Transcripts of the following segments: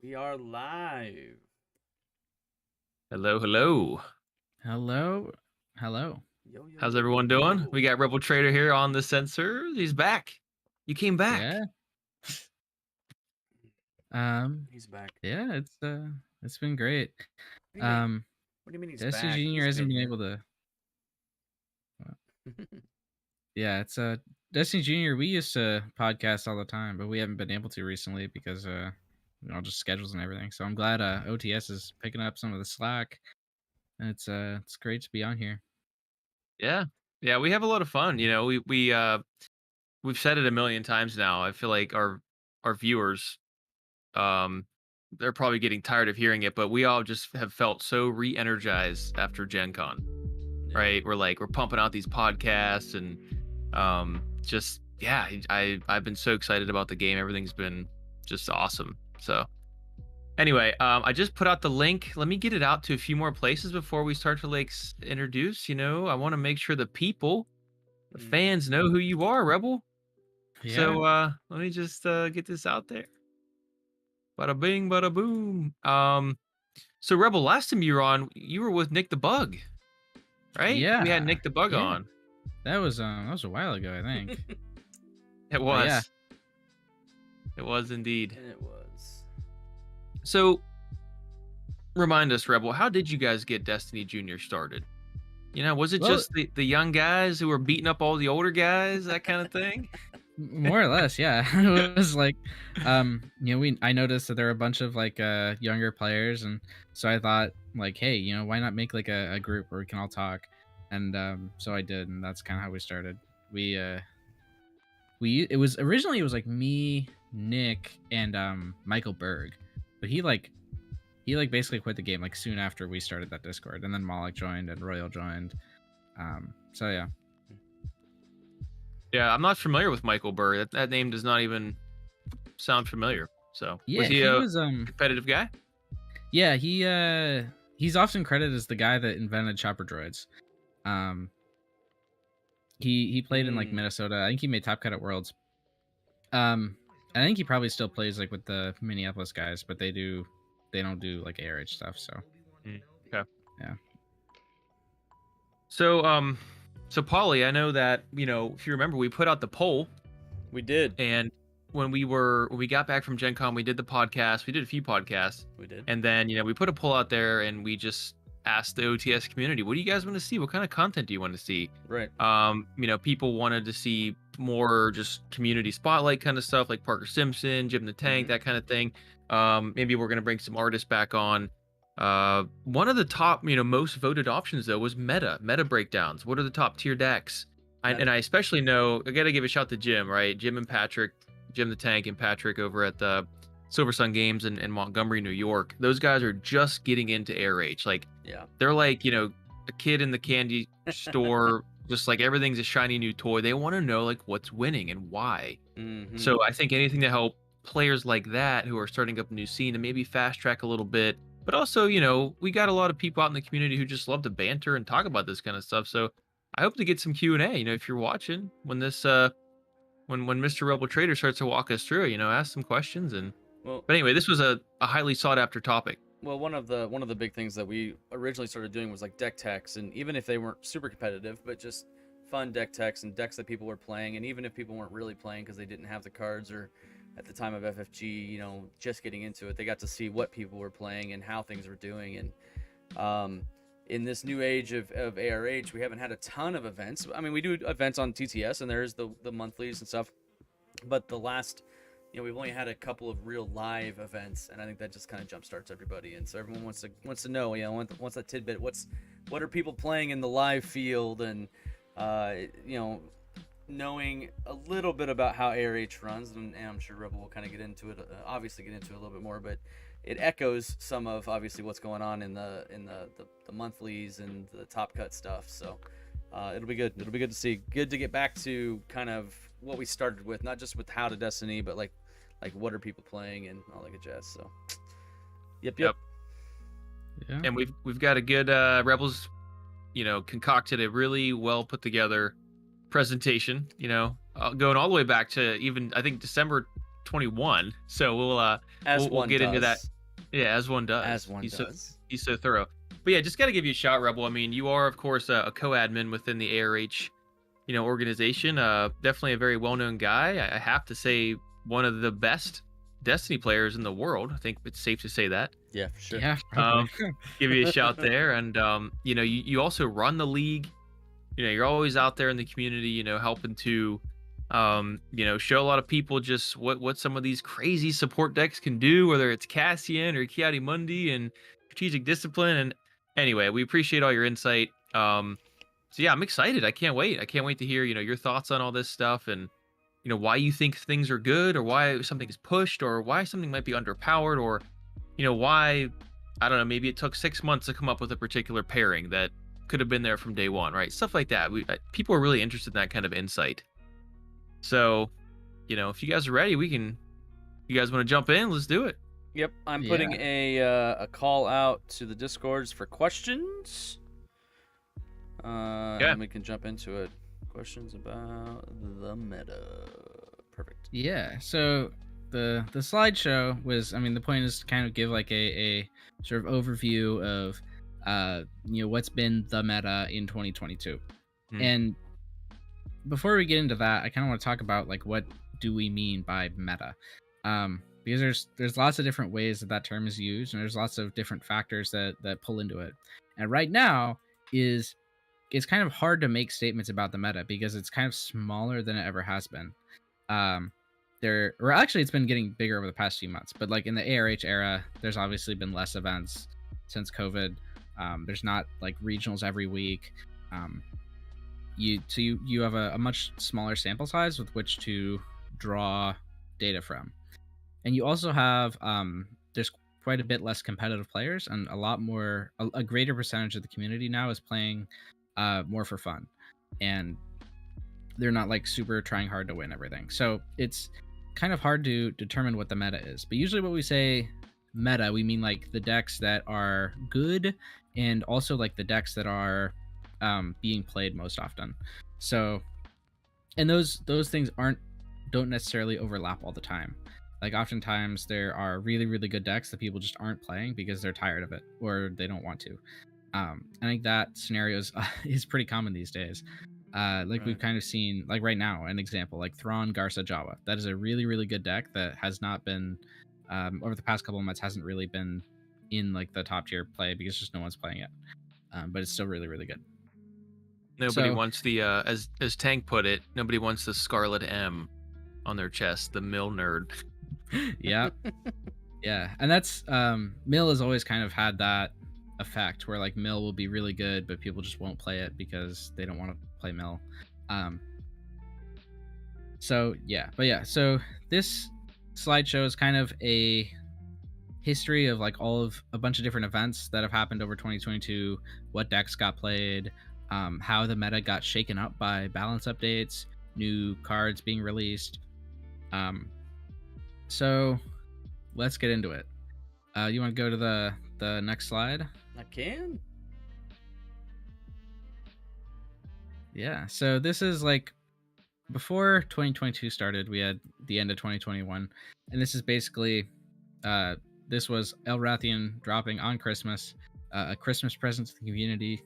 We are live. Hello, hello. Hello. Hello. Yo, yo, How's yo, yo, everyone doing? yo. We got Rebel Traitor here on the sensor. He's back. You came back. Yeah. He's back. Yeah, it's been great. What do you mean? Um What do you mean he's Destiny back? Junior He's hasn't been been here. able to yeah, it's Destiny Junior, we used to podcast all the time, but we haven't been able to recently because just schedules and everything. So I'm glad OTS is picking up some of the slack. And it's great to be on here. Yeah. Yeah, we have a lot of fun. We've said it a million times now. I feel like our viewers um they're probably getting tired of hearing it, but we all just have felt so re-energized after Gen Con. Yeah. Right? We're pumping out these podcasts and just yeah, I've been so excited about the game. Everything's been just awesome. So anyway, I just put out the link. Let me get it out to a few more places before we start to introduce. I want to make sure the fans know who you are, Rebel. Yeah. So let me just get this out there. Bada bing, bada boom. So Rebel, last time you were on, you were with Nick the Bug, right? Yeah. We had Nick the Bug on. That was a while ago, I think. It was. Yeah. It was indeed. And it was. So, remind us, Rebel, how did you guys get Destiny Junior started? Was it just the young guys who were beating up all the older guys, that kind of thing? More or less, yeah. It was like, I noticed that there were a bunch of like younger players, and so I thought like, hey, why not make like a group where we can all talk? And so I did, and that's kind of how we started. It was originally like me, Nick, and Michael Berg, but he basically quit the game like soon after we started that Discord, and then Malik joined and Royal joined. So yeah. Yeah, I'm not familiar with Michael Burr. That name does not even sound familiar. So yeah, was he a competitive guy? Yeah, he's often credited as the guy that invented chopper droids. He played in like Minnesota. I think he made Top Cut at Worlds. I think he probably still plays like with the Minneapolis guys, but they don't do like ARH stuff. So okay, yeah. So Polly, I know that if you remember, we put out the poll. We did. And when we got back from Gen Con, we did the podcast. We did a few podcasts. We did. And then we put a poll out there, and we just asked the OTS community, what do you guys want to see? What kind of content do you want to see? Right. People wanted to see more just community spotlight kind of stuff, like Parker Simpson, Jim the Tank, that kind of thing. Maybe we're gonna bring some artists back on. One of the top, most voted options though was meta breakdowns. What are the top tier decks? And I especially know, I gotta give a shout to Jim, right? Jim the Tank and Patrick over at the Silver Sun Games in Montgomery, New York. Those guys are just getting into ARH. Like, yeah, they're like, a kid in the candy store, just like everything's a shiny new toy. They want to know like what's winning and why. So I think anything to help players like that who are starting up a new scene and maybe fast track a little bit. But also, we got a lot of people out in the community who just love to banter and talk about this kind of stuff. So I hope to get some Q&A. If you're watching when this when Mr. Rebel Traitor starts to walk us through, ask some questions. And but anyway, this was a highly sought after topic. Well, one of the big things that we originally started doing was like deck techs, and even if they weren't super competitive, but just fun deck techs and decks that people were playing, and even if people weren't really playing because they didn't have the cards or at the time of FFG, just getting into it, they got to see what people were playing and how things were doing. And in this new age of ARH, we haven't had a ton of events. I mean, we do events on TTS, and there's the monthlies and stuff, but the last, we've only had a couple of real live events, and I think that just kind of jumpstarts everybody. And so everyone wants to know, wants that tidbit. What are people playing in the live field, and knowing a little bit about how ARH runs, and I'm sure Rebel will kind of get into it, obviously get into it a little bit more, but it echoes some of obviously what's going on in the monthlies and the Top Cut stuff. So it'll be good. It'll be good to see. Good to get back to kind of what we started with, not just with how to Destiny, but like what are people playing and all that good jazz. So yep. Yeah. And we've got a good Rebels, concocted a really well put together presentation, going all the way back to even I think December 21. So we'll one get into that. does. Yeah, as one does. As one does. He's so thorough. But yeah, just got to give you a shout, Rebel. I mean, you are, of course, a co-admin within the ARH, organization. Definitely a very well-known guy. I have to say, one of the best Destiny players in the world. I think it's safe to say that. Yeah, for sure. Yeah, probably. Give you a shout there. And, you also run the league. You're always out there in the community, helping to, show a lot of people just what some of these crazy support decks can do, whether it's Cassian or Kiadi Mundi and strategic discipline. And anyway, we appreciate all your insight. So yeah, I'm excited. I can't wait. I can't wait to hear, your thoughts on all this stuff and, why you think things are good or why something is pushed or why something might be underpowered or, why, I don't know, maybe it took 6 months to come up with a particular pairing that could have been there from day one, right? Stuff like that. People are really interested in that kind of insight. So, if you guys are ready, you guys want to jump in? Let's do it. Yep, I'm putting a call out to the Discords for questions. And we can jump into it. Questions about the meta. Perfect. Yeah. So the slideshow was, the point is to kind of give like a sort of overview of what's been the meta in 2022. And before we get into that, I kind of want to talk about like what do we mean by meta, because there's lots of different ways that term is used, and there's lots of different factors that pull into it. And right now it's kind of hard to make statements about the meta because it's kind of smaller than it ever has been. It's been getting bigger over the past few months, but like in the ARH era, there's obviously been less events since COVID. There's not like regionals every week. You have a much smaller sample size with which to draw data from, and you also have there's quite a bit less competitive players, and a greater percentage of the community now is playing more for fun, and they're not like super trying hard to win everything. So it's kind of hard to determine what the meta is, but usually when we say meta, we mean like the decks that are good and also like the decks that are being played most often. So, and those things don't necessarily overlap all the time. Like oftentimes there are really, really good decks that people just aren't playing because they're tired of it or they don't want to. I think that scenario is pretty common these days. We've kind of seen, like right now, an example like Thrawn Garza Jawa. That is a really, really good deck that has not been over the past couple of months, hasn't really been in like the top tier play because just no one's playing it. But it's still really, really good. Nobody wants the as Tank put it, nobody wants the Scarlet M on their chest, the mill nerd. Yeah. Yeah. And that's mill has always kind of had that effect where like mill will be really good, but people just won't play it because they don't want to play mill. So this slideshow is kind of a history of like a bunch of different events that have happened over 2022, what decks got played, how the meta got shaken up by balance updates, new cards being released. So let's get into it. You want to go to the next slide? I can. Yeah, so this is like before 2022 started, we had the end of 2021, and this is basically this was Elrathian dropping on Christmas, a Christmas present to the community,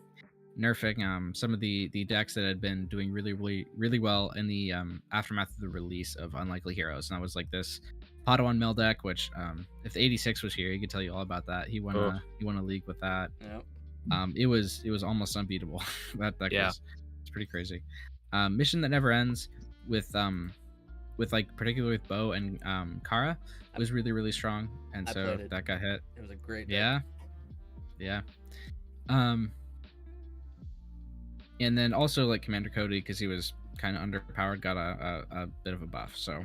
nerfing some of the decks that had been doing really, really, really well in the aftermath of the release of Unlikely Heroes. And that was like this Padawan mill deck, which if the 86 was here, he could tell you all about that. He won a league with that. Yep. It was almost unbeatable. That deck was it's pretty crazy. Mission That Never Ends with like particularly with Bo and Kara was really, really strong, and so that got hit. It was a great deck. Yeah. And then also like Commander Cody, because he was kind of underpowered, got a bit of a buff. So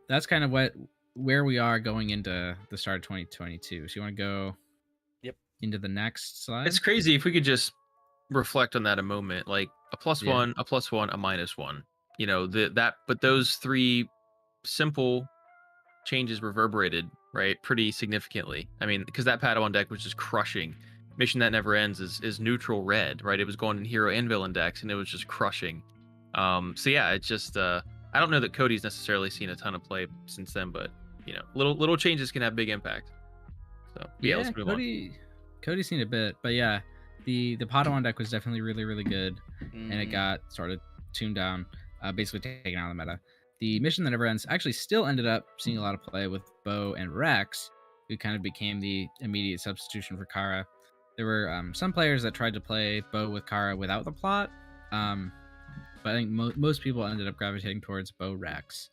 that's kind of where we are going into the start of 2022. So you want to go into the next slide? It's crazy if we could just reflect on that a moment, like a +1, a +1, a -1. You know, but those three simple changes reverberated, right, pretty significantly. I mean, because that Padawan deck was just crushing. Mission That Never Ends is neutral red, right? It was going in hero and villain decks, and it was just crushing. So yeah, it's just I don't know that Cody's necessarily seen a ton of play since then, but little changes can have big impact. So yeah, let's move on. Cody's seen a bit, but yeah, the Padawan deck was definitely really, really good, and it got sort of tuned down, basically taken out of the meta. The Mission That Never Ends actually still ended up seeing a lot of play with Bo and Rex, who kind of became the immediate substitution for Kara. There were some players that tried to play Bo with Kara without the plot, but I think most people ended up gravitating towards Bo Rex.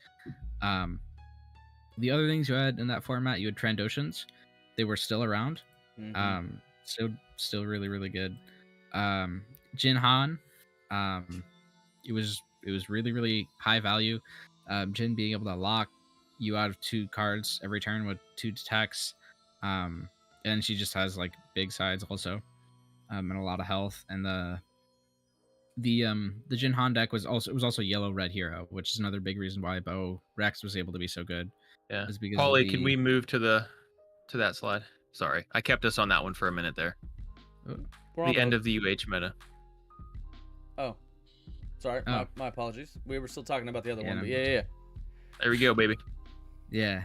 The other things you had in that format, you had Trandoshans. They were still around. Still really, really good. Jin Han, it was really, really high value. Jin being able to lock you out of 2 cards every turn with 2 attacks, and she just has like big sides also, and a lot of health. And the Jin Han deck was also yellow red hero, which is another big reason why Bo Rex was able to be so good. Yeah, is because Paulie, can we move to that slide? Sorry, I kept us on that one for a minute there. The end of the UH meta. Oh, sorry. My apologies. We were still talking about the other one. But no. yeah. There we go, baby. Yeah.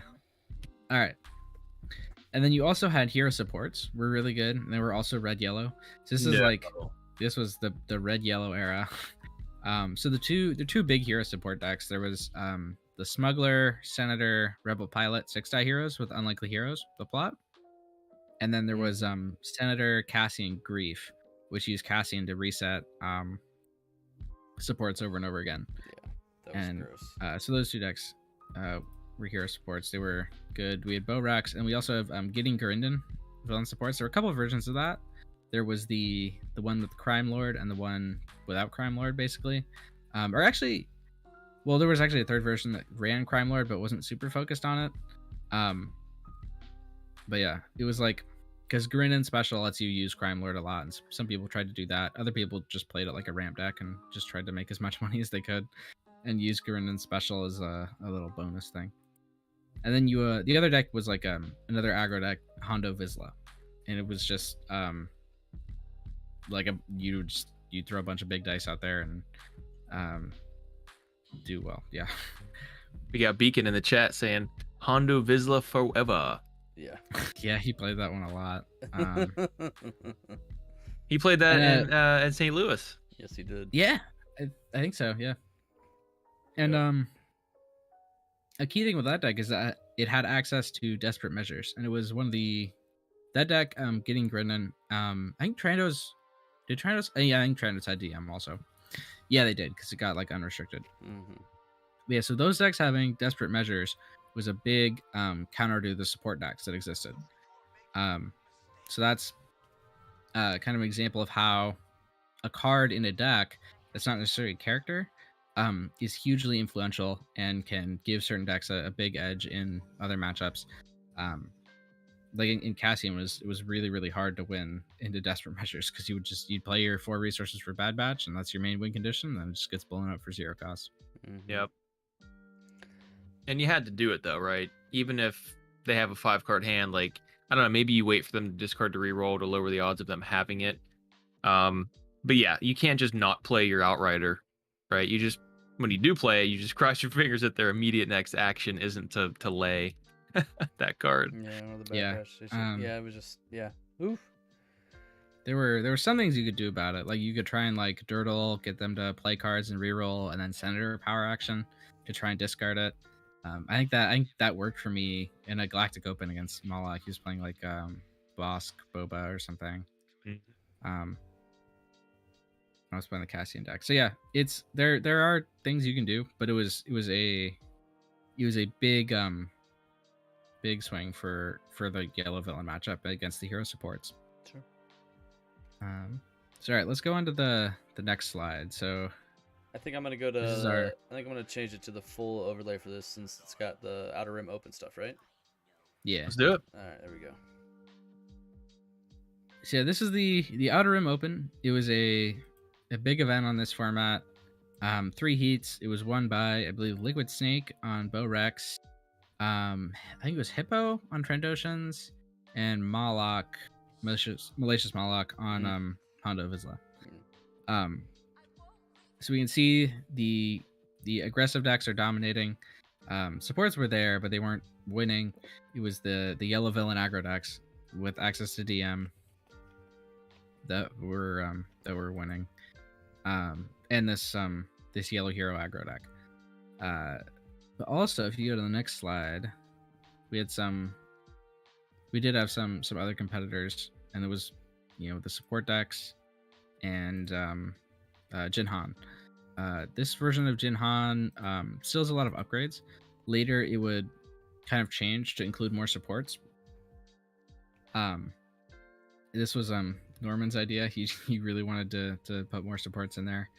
All right. And then you also had hero supports. Were really good. And they were also red yellow. So this was the red yellow era. So the two big hero support decks. There was the Smuggler, Senator, Rebel Pilot, 6-die heroes with Unlikely Heroes, the plot. And then there was Senator, Cassian, Grief, which used Cassian to reset supports over and over again. Yeah, that was gross. So those 2 decks were hero supports. They were good. We had Bo Rex, and we also have Gideon Garinden villain supports. There were a couple of versions of that. There was the one with Crime Lord and the one without Crime Lord, basically. There was actually a third version that ran Crime Lord but wasn't super focused on it. But yeah, it was like, because Garinden special lets you use Crime Lord a lot, and some people tried to do that. Other people just played it like a ramp deck and just tried to make as much money as they could and use Garinden special as a little bonus thing. And then the other deck was like another aggro deck, Hondo Vizsla, and it was just you throw a bunch of big dice out there and do well. Yeah. We got Beacon in the chat saying Hondo Vizsla forever. Yeah. Yeah, he played that one a lot. He played that in St. Louis. Yes, he did. Yeah, I think so. Yeah. And a key thing with that deck is that it had access to Desperate Measures, and it was one of that deck getting Garinden. I think Trandos did Trandos. Yeah, I think Trandos had DM also. Yeah, they did, because it got like unrestricted. Yeah, so those decks having Desperate Measures was a big counter to the support decks that existed. So that's kind of an example of how a card in a deck that's not necessarily a character is hugely influential and can give certain decks a big edge in other matchups. Like in Cassian, it was really, really hard to win into Desperate Measures, because you'd play your 4 resources for Bad Batch, and that's your main win condition, and then it just gets blown up for 0 cost. Yep. And you had to do it though, right? Even if they have a 5-card hand, like, I don't know, maybe you wait for them to discard to reroll to lower the odds of them having it. But yeah, you can't just not play your Outrider, right? You just, when you do play, you just cross your fingers that their immediate next action isn't to lay that card. Yeah, one of the bad yeah, it was just, yeah. Oof. There were some things you could do about it. Like, you could try and like Dirtle, get them to play cards and reroll, and then Senator power action to try and discard it. I think that worked for me in a Galactic Open against Malak. He was playing like Bosk, Boba, or something. I was playing the Cassian deck. So yeah, it's there are things you can do, but it was a big big swing for the yellow villain matchup against the hero supports. Sure. So all right, let's go on to the next slide. So I think I'm gonna go to. I think I'm gonna change it to the full overlay for this, since it's got the outer rim open stuff, right? Yeah. Let's do it. All right, there we go. So yeah, this is the outer rim open. It was a big event on this format. 3 heats. It was won by, I believe, Liquid Snake on Bo Rex. I think it was Hippo on Trandoshans, and Malak, Malicious Malak on Hondo Vizsla. So we can see the the aggressive decks are dominating. Supports were there, but they weren't winning. It was the yellow villain aggro decks with access to DM that were winning. And this yellow hero aggro deck. But also, if you go to the next slide, we did have some other competitors, and it was, the support decks and Jinhan. This version of Jinhan still has a lot of upgrades. Later, it would kind of change to include more supports. This was Norman's idea. He really wanted to put more supports in there.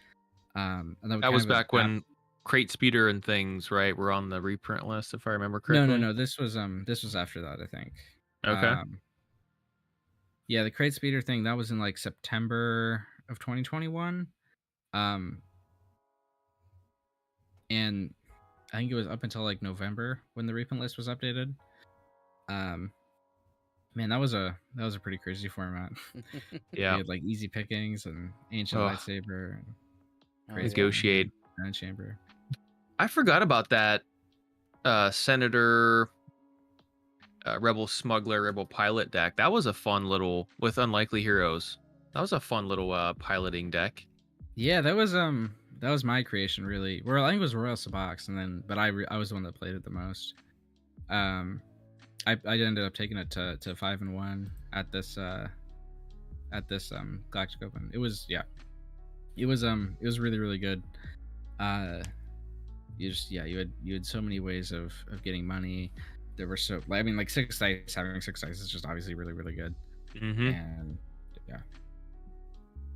And that was back when Crate Speeder and things, right, were on the reprint list, if I remember correctly. No. This was after that, I think. Okay. Yeah, the Crate Speeder thing, that was in like September of 2021. And I think it was up until like November when the reprint list was updated. Man, that was a pretty crazy format. Yeah. We had like easy pickings and ancient lightsaber and negotiate and chamber. I forgot about that. Senator, Rebel Smuggler, Rebel Pilot deck. That was a fun little, with Unlikely Heroes. That was a fun little piloting deck. Yeah, that was my creation, really. I think it was Royal Sabox, but I was the one that played it the most. I ended up taking it to 5-1 at this Galactic Open. It was really, really good. You had so many ways of getting money. There were like 6 dice. Having 6 dice is just obviously really, really good. Mm-hmm. And yeah.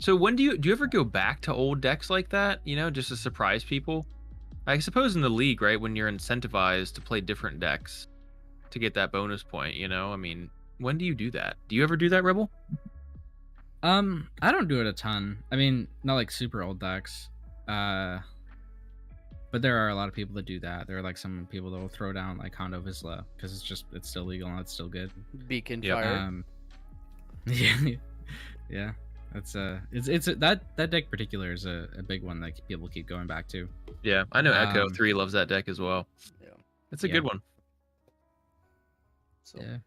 So when do you ever go back to old decks like that? Just to surprise people. I suppose in the league, right, when you're incentivized to play different decks to get that bonus point. I mean, when do you do that? Do you ever do that, Rebel? I don't do it a ton. I mean, not like super old decks. But there are a lot of people that do that. There are like some people that will throw down like Hondo Vizsla because it's still legal and it's still good. Beacon Fire. Yeah. That's that deck in particular is a big one that people keep going back to. Yeah, I know Echo 3 loves that deck as well. Yeah, it's a good one. So. Yeah.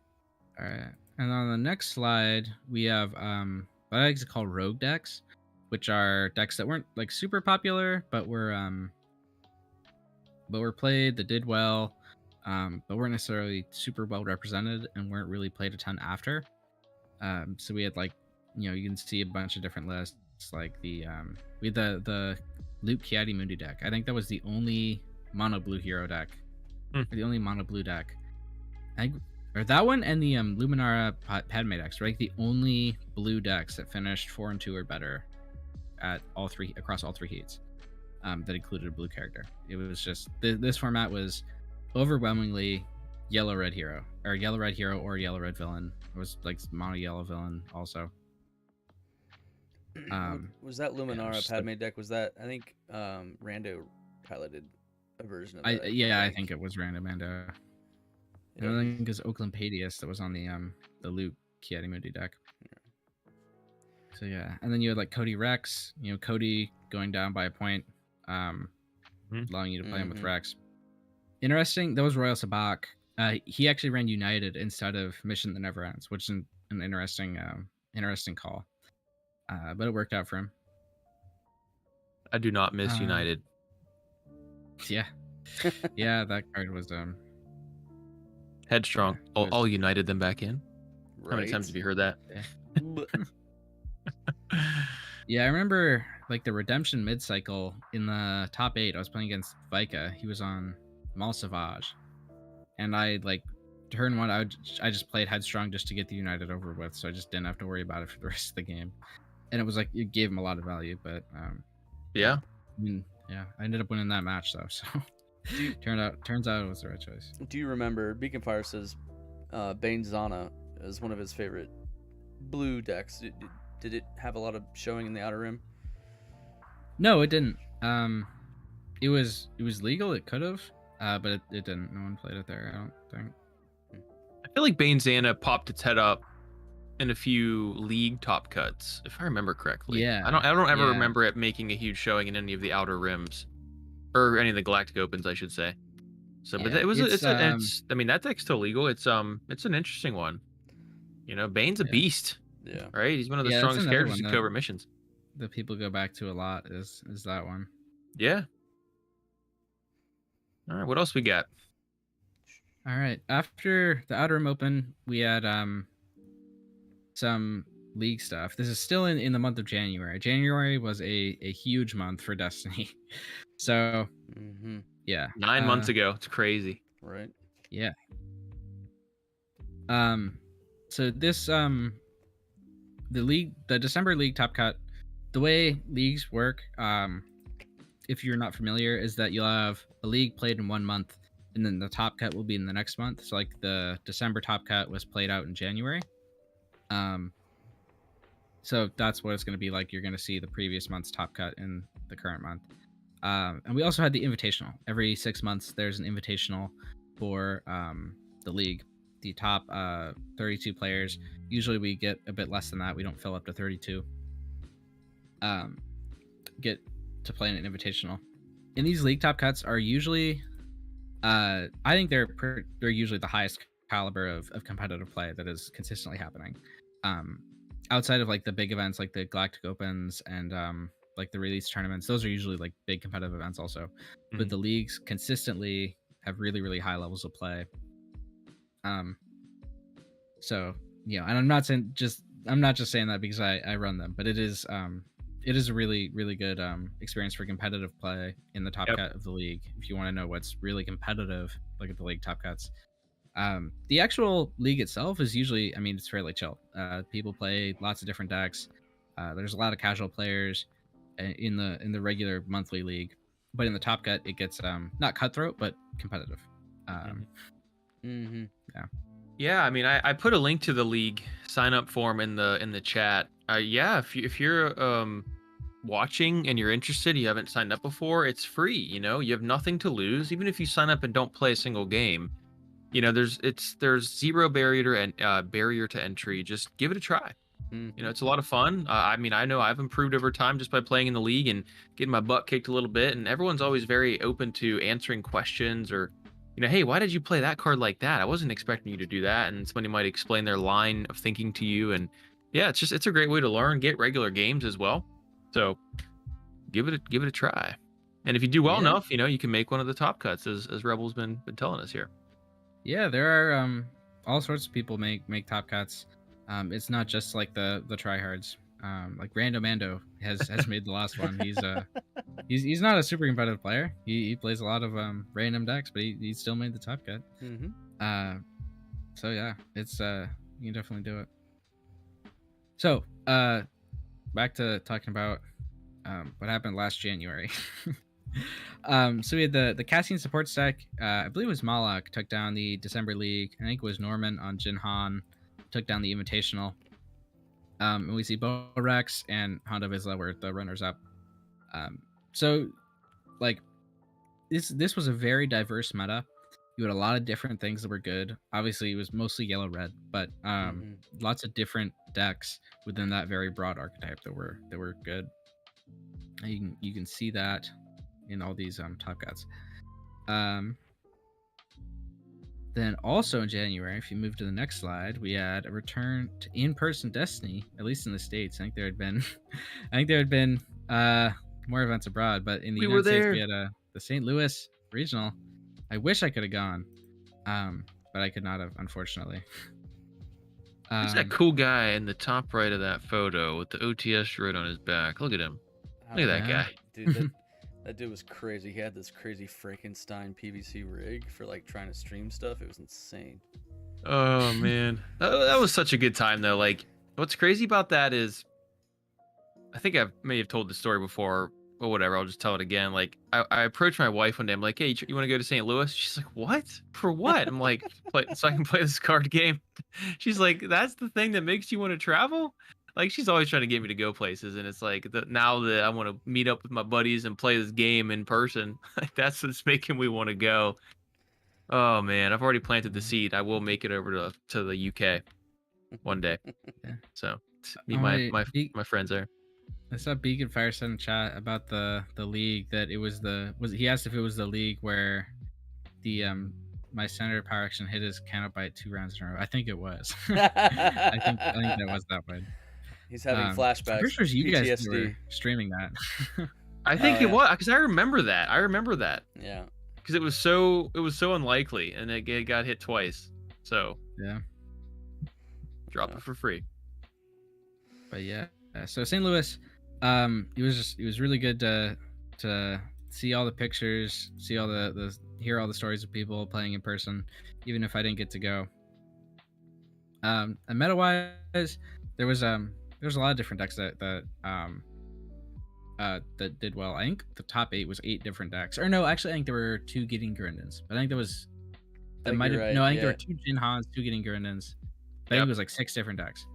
All right. And on the next slide, we have what I like to call rogue decks, which are decks that weren't like super popular, but were played, that did well, but weren't necessarily super well represented and weren't really played a ton after. So we had like, you can see a bunch of different lists, like we had the Luke Kiadi Mundi deck. I think that was the only mono blue hero deck, or the only mono blue deck. Or that one and the Luminara Padme decks, right? The only blue decks that finished 4-2 or better at across all 3 heats. That included a blue character. It was just this format was overwhelmingly yellow red hero or yellow red villain. It was like mono yellow villain also. Was that Luminara Padme deck? Was that, I think Rando piloted a version of that? I think it was Rando Mando. I think it was Oakland Padius that was on the Luke Kiadi Mundi deck. Yeah. So yeah, and then you had like Cody Rex. Cody going down by a point, allowing you to play him with Rex. Interesting. That was Royal Sabak. He actually ran United instead of Mission That Never Ends, which is an interesting call. But it worked out for him. I do not miss United. Yeah, yeah, that card was Headstrong. All united them back in. Right. How many times have you heard that? Yeah, I remember like the Redemption mid-cycle in the top 8. I was playing against Vika. He was on Mal Savage, and I like turn 1. I just played Headstrong just to get the United over with, so I just didn't have to worry about it for the rest of the game. And it was like it gave him a lot of value, but yeah, I ended up winning that match though. So turns out it was the right choice. Do you remember Beacon Fire says Bane Zana is one of his favorite blue decks? Did it have a lot of showing in the Outer Rim? No, it didn't. It was legal. It could have, but it didn't. No one played it there, I don't think. I feel like Bane Zana popped its head up in a few league top cuts, if I remember correctly. Yeah. I don't ever remember it making a huge showing in any of the Outer Rims. or any of the Galactic Opens, I should say. So, but Yeah, it was it's it's I mean that deck's still legal. It's an interesting one. Bane's a yeah, beast, Yeah. right? He's one of the yeah. That's strongest another characters one in that covert missions. people go back to a lot. Is that one? Yeah. All right, what else we got? All right. After the Outer Rim Open, we had some league stuff. This is still in the month of January. January was a huge month for Destiny. So yeah. 9 months ago. It's crazy. Right. Yeah. So this the December league top cut, the way leagues work, if you're not familiar, is that you'll have a league played in 1 month, and then the top cut will be in the next month. So like the December top cut was played out in January. So that's what it's going to be like. You're going to see the previous month's top cut in the current month. And we also had the invitational. Every 6 months, there's an invitational for the league. The top 32 players. Usually we get a bit less than that. We don't fill up to 32. Get to play in an invitational. And these league top cuts are usually, I think they're usually the highest caliber of competitive play that is consistently happening. Outside of like the big events like the Galactic Opens and like the release tournaments, those are usually like big competitive events also. But the leagues consistently have really, really high levels of play. So and I'm not just saying that because I run them, but it is a really, really good experience for competitive play in the top cut of the league. If you want to know what's really competitive, look at the league top cuts. The actual league itself is usually, it's fairly chill. People play lots of different decks. There's a lot of casual players in the regular monthly league, but in the top cut it gets not cutthroat but competitive. Yeah, I put a link to the league sign up form in the chat. If you're watching and you're interested, you haven't signed up before, it's free. You have nothing to lose. Even if you sign up and don't play a single game, there's zero barrier to entry. Just give it a try. It's a lot of fun. I know I've improved over time just by playing in the league and getting my butt kicked a little bit. And everyone's always very open to answering questions or, hey, why did you play that card like that? I wasn't expecting you to do that. And somebody might explain their line of thinking to you. And yeah, it's a great way to learn, get regular games as well. So give it a try. And if you do well enough, you can make one of the top cuts as Rebel's been telling us here. Yeah, there are all sorts of people make top cuts. It's not just like the tryhards. Like Rando Mando has made the last one. He's not a super competitive player. He plays a lot of random decks, but he still made the top cut. So yeah, it's you can definitely do it. So back to talking about what happened last January. So we had the casting support stack. I believe it was Malak took down the December League. I think it was Norman on Jinhan took down the Invitational. And we see Borax and Honda Vizsla were the runners up. So like this was a very diverse meta. You had a lot of different things that were good. Obviously it was mostly yellow red, but lots of different decks within that very broad archetype that were good. And you can see that in all these top cuts. Then also in January, if you move to the next slide, we had a return to in-person Destiny, at least in the States. I think there had been more events abroad, but in the United States we had the St. Louis regional. I wish I could have gone, but I could not have, unfortunately. There's that cool guy in the top right of that photo with the OTS droid on his back. Look at him. Look at that guy. Dude, that dude was crazy. He had this crazy Frankenstein PVC rig for like trying to stream stuff. It was insane. Oh man, that was such a good time though. Like, what's crazy about that is, I think I may have told the story before, or whatever. I'll just tell it again. Like, I approached my wife one day. I'm like, "Hey, you want to go to St. Louis?" She's like, "What? For what?" I'm like, "So I can play this card game." She's like, "That's the thing that makes you want to travel?" Like, she's always trying to get me to go places, and it's like now that I want to meet up with my buddies and play this game in person, like that's what's making me want to go. Oh man, I've already planted the seed. I will make it over to the UK one day. So meet my friends there. I saw Beacon Fire said in chat about the league that it was he asked if it was the league where the my Senator Power Action hit his Canobite 2 rounds in a row. I think it was. I think that was that one. He's having I'm flashbacks, pretty sure you guys PTSD. were streaming that. I think Oh, it yeah. was, because I remember that. Yeah. Because it was so unlikely, and it got hit twice. So Yeah. drop it for free. But yeah, so St. Louis, it was really good to see all the pictures, see all the hear all the stories of people playing in person, even if I didn't get to go. And meta wise, there was a lot of different decks that did well. I think the top 8 was 8 different decks, or no, actually I think there were 2 Getting Grindins, but I think there was I think you're right, no, I think yeah. there were 2 Jin Hans, 2 Getting Grindins. I think it was like 6 different decks.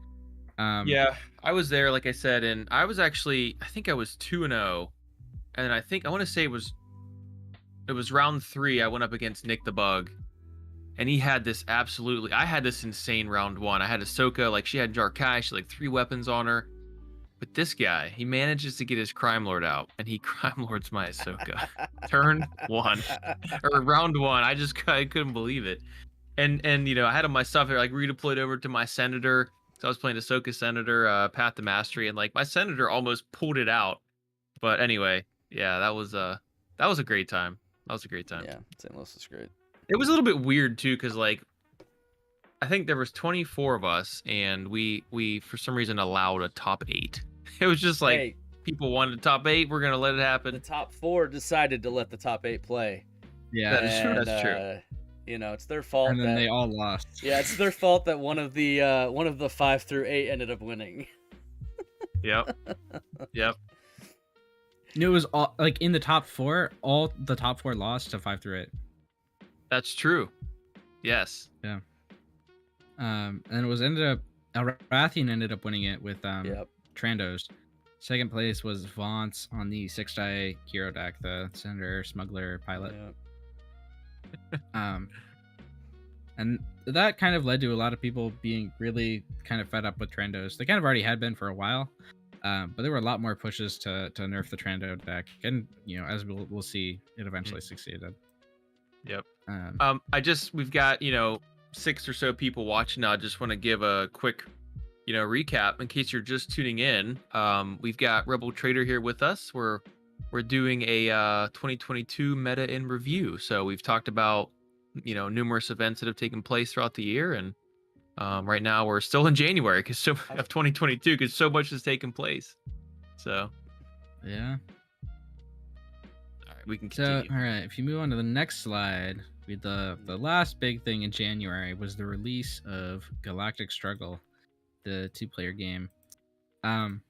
Yeah, I was there, like I said, and I was actually, I think I was 2-0, and I want to say it was round 3. I went up against Nick the Bug, and he had this I had this insane round 1. I had Ahsoka, like she had Jarkai, she had like 3 weapons on her, but this guy, he manages to get his Crime Lord out, and he Crime Lords my Ahsoka. Turn 1 or round 1. I couldn't believe it, and I had my stuff here, like redeployed over to my Senator. So I was playing Ahsoka Senator, Path to Mastery, and like my Senator almost pulled it out. But anyway, yeah, that was a great time. Yeah, St. Louis is great. It was a little bit weird too, because like I think there was 24 of us, and we for some reason allowed a top 8. It was just like, Hey, people wanted a top 8. We're gonna let it the happen. top 4 decided to let the top 8 play. Yeah, That's true. It's their fault. and then that, they all lost. Yeah, it's their fault that one of the 5 through 8 ended up winning. Yep. Yep. It was all like in the top 4. All the top 4 lost to 5 through 8. That's true. Yes. Yeah. And it was Elrathian ended up winning it with Yep. Trandos. Second place was Vance on the 6-die hero deck, the Senator, Smuggler, Pilot. Yep. And that kind of led to a lot of people being really kind of fed up with Trandos. They kind of already had been for a while, but there were a lot more pushes to nerf the Trando deck, and as we'll see, it eventually succeeded. Yep. Um, We've got 6 or so people watching now. I just want to give a quick recap in case you're just tuning in. We've got Rebel Traitor here with us. We're doing a 2022 meta in review. So we've talked about numerous events that have taken place throughout the year, and right now we're still in January of 2022 because so much has taken place. So yeah. All right, we can continue. So all right, if you move on to the next slide, the last big thing in January was the release of Galactic Struggle, the 2-player game. And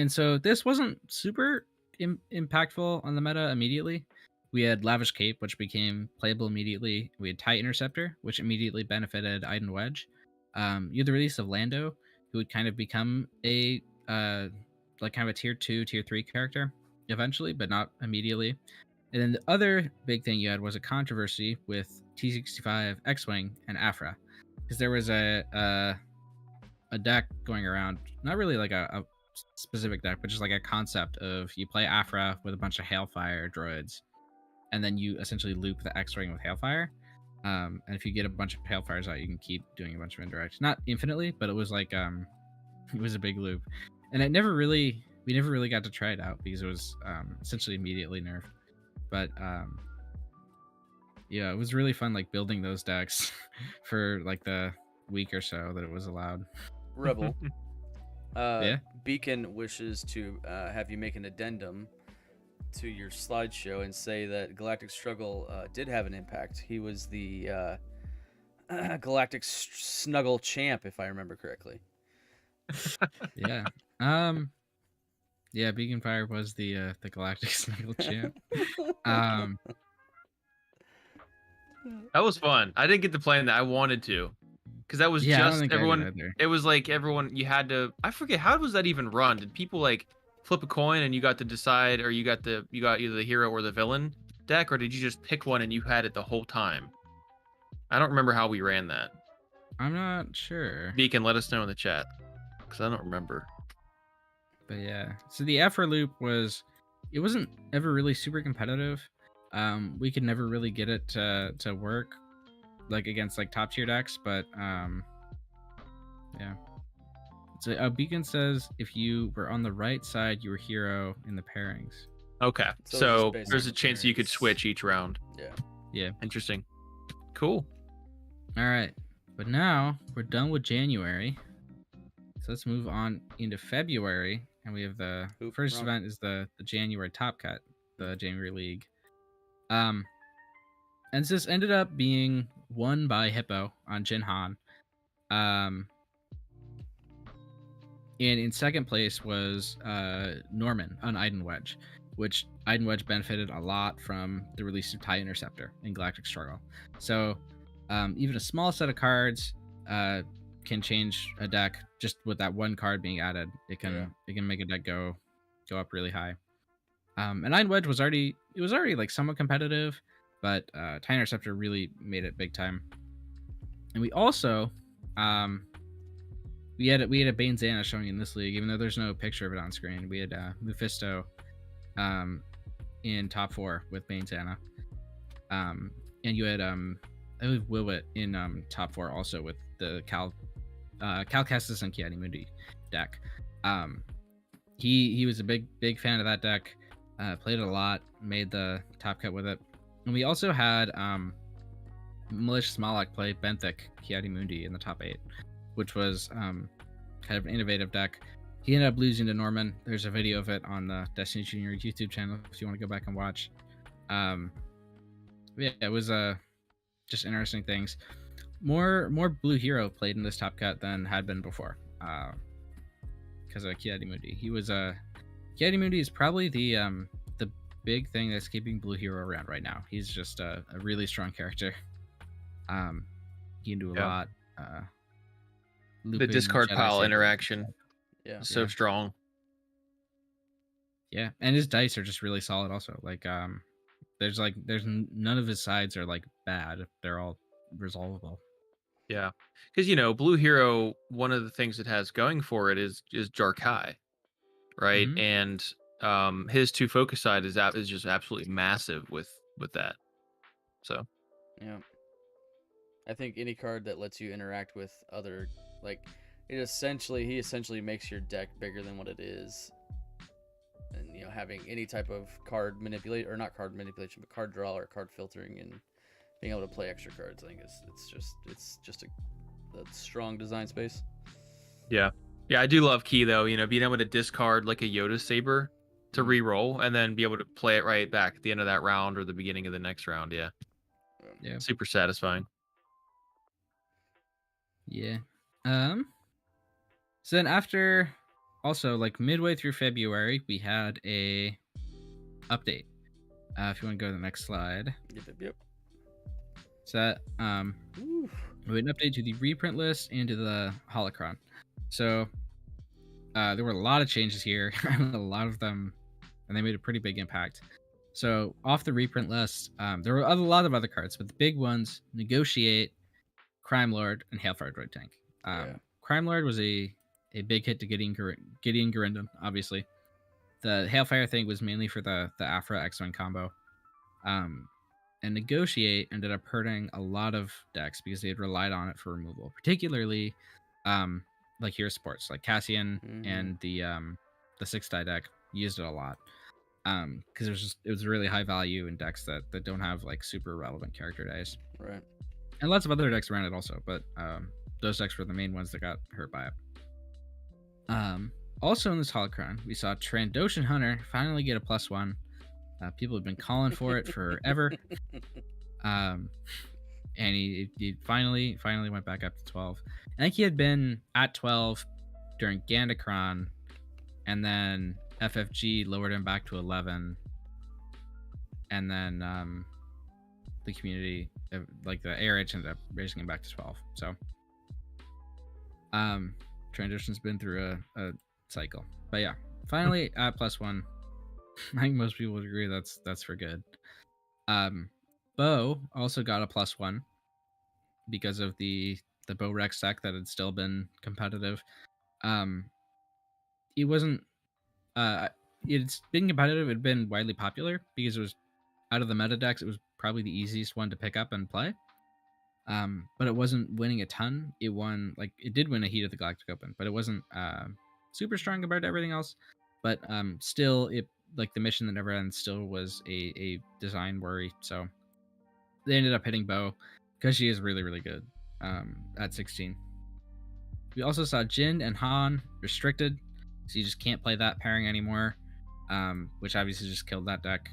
so this wasn't super impactful on the meta immediately. We had Lavish Cape, which became playable immediately. We had Tight Interceptor, which immediately benefited Iden Wedge. You had the release of Lando, who would kind of become a like kind of a tier 2, tier 3 character eventually, but not immediately. And then the other big thing you had was a controversy with T65, X-Wing, and Afra, because there was a deck going around, not really like a specific deck, but just like a concept of you play Afra with a bunch of Hailfire droids, and then you essentially loop the X-Wing with Hailfire. And if you get a bunch of Hailfires out, you can keep doing a bunch of indirect, not infinitely, but it was like it was a big loop, and we never really got to try it out because it was essentially immediately nerfed. But yeah, it was really fun, like building those decks for like the week or so that it was allowed. Rebel. Yeah. Beacon wishes to have you make an addendum to your slideshow and say that Galactic Struggle did have an impact. He was the Galactic Snuggle champ, if I remember correctly. Yeah. Yeah, Beacon Fire was the Galactic Snuggle champ. That was fun. I didn't get to play in that. I wanted to, because that was Yeah, I don't just think I did everyone. either. It was like everyone. You had to. I forget, how was that even run? Did people like flip a coin and you got to decide, or you got either the hero or the villain deck, or did you just pick one and you had it the whole time? I don't remember how we ran that. I'm not sure. Beacon, let us know in the chat, because I don't remember. But yeah, so the Effort loop it wasn't ever really super competitive. We could never really get it to work like against like top tier decks, but yeah. So Beacon says if you were on the right side, you were hero in the pairings. Okay, So so just based there's on a the chance you could pairings. switch each round. Yeah. Yeah. Interesting. Cool. All right, but now we're done with January. So let's move on into February, and we have the first event is the January Top Cut, the January League. And this ended up being won by Hippo on Jinhan. And in second place was Norman on Iden Wedge, which Iden Wedge benefited a lot from the release of TIE Interceptor in Galactic Struggle. So even a small set of cards can change a deck just with that one card being added. It can make a deck go up really high. And Iden Wedge was already like somewhat competitive, but TIE Interceptor really made it big time. And we also we had a Bane Zana showing in this league, even though there's no picture of it on screen. We had Mephisto in top 4 with Bane Zana. And you had I believe Wilwit in top 4 also with the Cal Kestis and Kiadi deck. He was a big fan of that deck. Played it a lot, made the top cut with it. And we also had Malicious Malak play Benthic Kiadi Mundi in the top 8, which was kind of an innovative deck. He ended up losing to Norman. There's a video of it on the Destiny Junior YouTube channel if you want to go back and watch. Yeah, it was just interesting things. More Blue Hero played in this top cut than had been before, because of Kiadi Mundi. Kiadi Mundi is probably the big thing that's keeping Blue Hero around right now. He's just a really strong character. He can do a lot. The discard Jedi pile Saber. interaction, so strong. Yeah, and his dice are just really solid. Also, like there's none of his sides are like bad. They're all resolvable. Yeah, because Blue Hero, one of the things it has going for it is Jarkai, right? Mhm. And his 2 focus side is just absolutely massive with that. So yeah, I think any card that lets you interact with other, like, he essentially makes your deck bigger than what it is. And having any type of card manipulate, or not card manipulation, but card draw or card filtering, and being able to play extra cards, I think it's just a strong design space. yeah, I do love Key though. Being able to discard like a Yoda Saber to re-roll and then be able to play it right back at the end of that round or the beginning of the next round. Yeah, super satisfying. Yeah. So then after, also like midway through February, we had a update. If you want to go to the next slide. Yep. So that we had an update to the reprint list and to the holocron. So there were a lot of changes here, a lot of them, and they made a pretty big impact. So off the reprint list, there were a lot of other cards, but the big ones: Negotiate, Crime Lord, and Hailfire Droid Tank. Crime Lord was a big hit to Gideon Garindon, obviously. The Hailfire thing was mainly for the Afra X-Wing combo. And Negotiate ended up hurting a lot of decks because they had relied on it for removal, particularly like Hero Sports, like Cassian and the 6-die deck used it a lot because it was really high value in decks that don't have like super relevant character dice. Right. And lots of other decks around it also, but those decks were the main ones that got hurt by it. Also in this holocron, we saw Trandoshan Hunter finally get a +1. People have been calling for it forever. And he finally went back up to 12. I think he had been at 12 during Gandakron, and then FFG lowered him back to 11. And then the community, like the ARH, ended up raising him back to 12. So Transition's been through a cycle. But yeah, finally at +1. I think most people would agree that's for good. Bo also got a +1 because of the Bo Rex deck that had still been competitive. He wasn't it's been competitive. It had been widely popular because it was out of the meta decks. It was probably the easiest one to pick up and play. But it wasn't winning a ton. It won, like, it did win a Heat of the Galactic Open, but it wasn't super strong compared to everything else. But still, it, like, the mission that never ends still was a design worry. So they ended up hitting Bo because she is really, really good at 16. We also saw Jin and Han restricted, so you just can't play that pairing anymore, which obviously just killed that deck.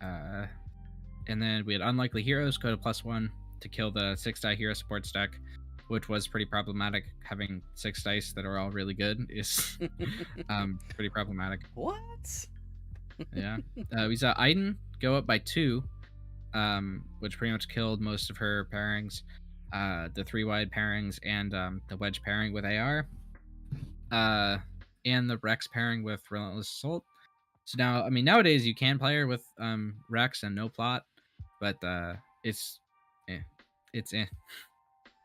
And then we had Unlikely Heroes go to +1 to kill the 6-die hero sports deck, which was pretty problematic. Having 6 dice that are all really good is pretty problematic. What? Yeah. We saw Aiden go up by 2, which pretty much killed most of her pairings, the 3-wide pairings and the wedge pairing with AR, and the Rex pairing with Relentless Assault. So now, I mean, nowadays you can play her with Rex and no plot, but it's eh.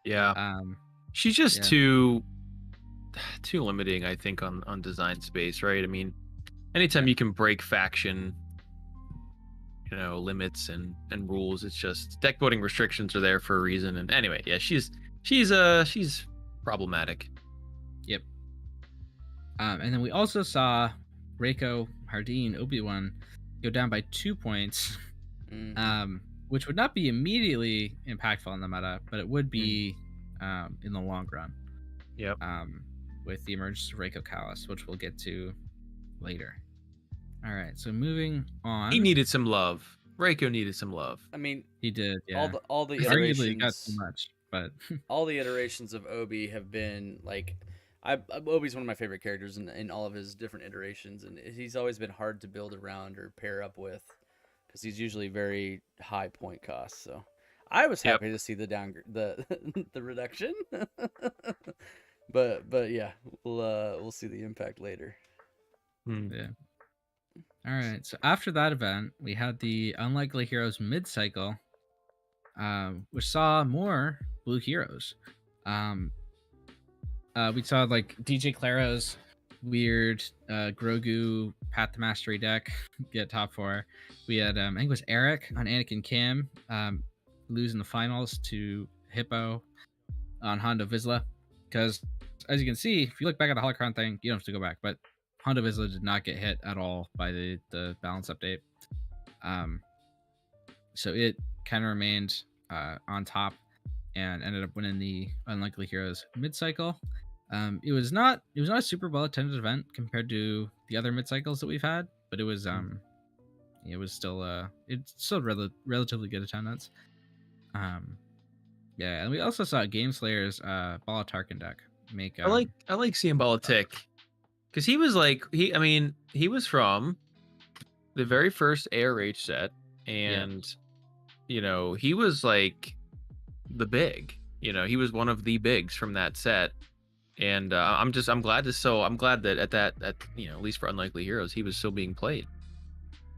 Yeah. She's just yeah. too limiting, I think, on design space, right? I mean, anytime you can break faction, limits and rules, it's just deck building restrictions are there for a reason. And anyway, yeah, she's problematic. Yep. And then we also saw Reiko, Hardin, Obi-Wan go down by 2 points, which would not be immediately impactful in the meta, but it would be in the long run. Yep. With the emergence of Reiko Callus, which we'll get to later. All right, so moving on. He needed some love. Reiko needed some love. I mean, he did. Yeah. All the Arguably iterations. got too much, but all the iterations of Obi have been like, Obi's one of my favorite characters in all of his different iterations, and he's always been hard to build around or pair up with because he's usually very high point cost. So I was happy to see the reduction, but yeah, we'll see the impact later. Yeah. All right. So after that event, we had the Unlikely Heroes mid-cycle, which saw more blue heroes. We saw like DJ Claro's weird Grogu Path to Mastery deck get top 4. We had I think it was Eric on Anakin Kim lose in the finals to Hippo on Honda Vizsla, because as you can see, if you look back at the holocron thing, you don't have to go back, but Honda Vizsla did not get hit at all by the balance update. So it kind of remained on top and ended up winning the Unlikely Heroes mid-cycle. It was not a super well attended event compared to the other mid-cycles that we've had, but it was still relatively good attendance. Yeah, and we also saw Game Slayer's Bala Tarkin deck make. I like seeing Bala tick, because he was he was from the very first ARH set, and he was like the big. He was one of the bigs from that set, and I'm glad that at least for Unlikely Heroes, he was still being played.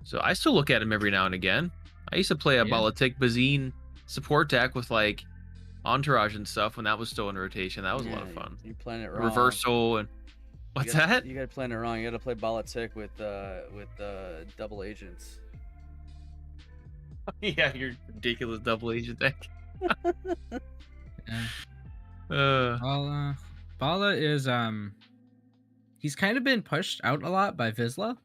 So I still look at him every now and again. I used to play a Balatik Bazine support deck with like Entourage and stuff when that was still in rotation. That was a lot of fun. You're playing it wrong. Reversal and what's that? You gotta play it wrong. You gotta play Balatik with double agents. Yeah, your ridiculous double agent deck. Yeah. Bala is he's kind of been pushed out a lot by Vizsla.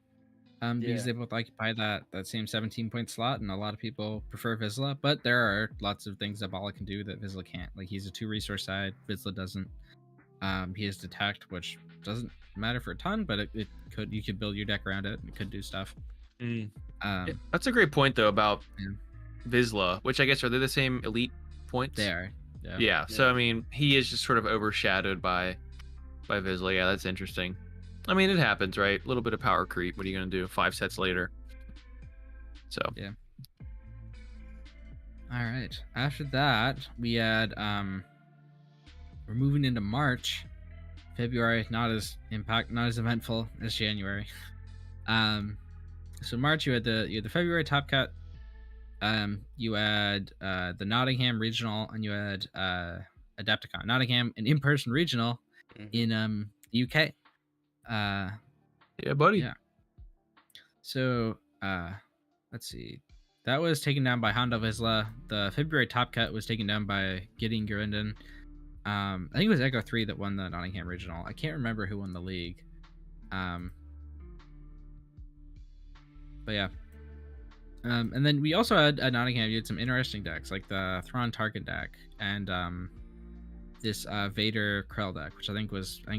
Because they both occupy that same 17-point slot, and a lot of people prefer Vizsla, but there are lots of things that Bala can do that Vizsla can't. Like, he's a 2-resource side, Vizsla doesn't. He has Detect, which doesn't matter for a ton, but you could build your deck around it, and it could do stuff. That's a great point though about Vizsla, which I guess are they the same elite points? They are. Yeah. So I mean, he is just sort of overshadowed by Vizsla. Yeah, that's interesting. I mean, it happens, right? A little bit of power creep. What are you going to do 5 sets later? So. Yeah. All right. After that, we had we're moving into March. February, not as eventful as January. So March, you had the February Top Cut. You had the Nottingham Regional, and you had Adepticon. Nottingham, an in-person regional in the UK. Yeah, buddy. Yeah. So, let's see. That was taken down by Honda Vizsla. The February top cut was taken down by Gideon Gurinden. I think it was Echo 3 that won the Nottingham Regional. I can't remember who won the league. But yeah. And then we also had at Nottingham, you had some interesting decks, like the Thrawn Tarkin deck and this Vader Krell deck, which I think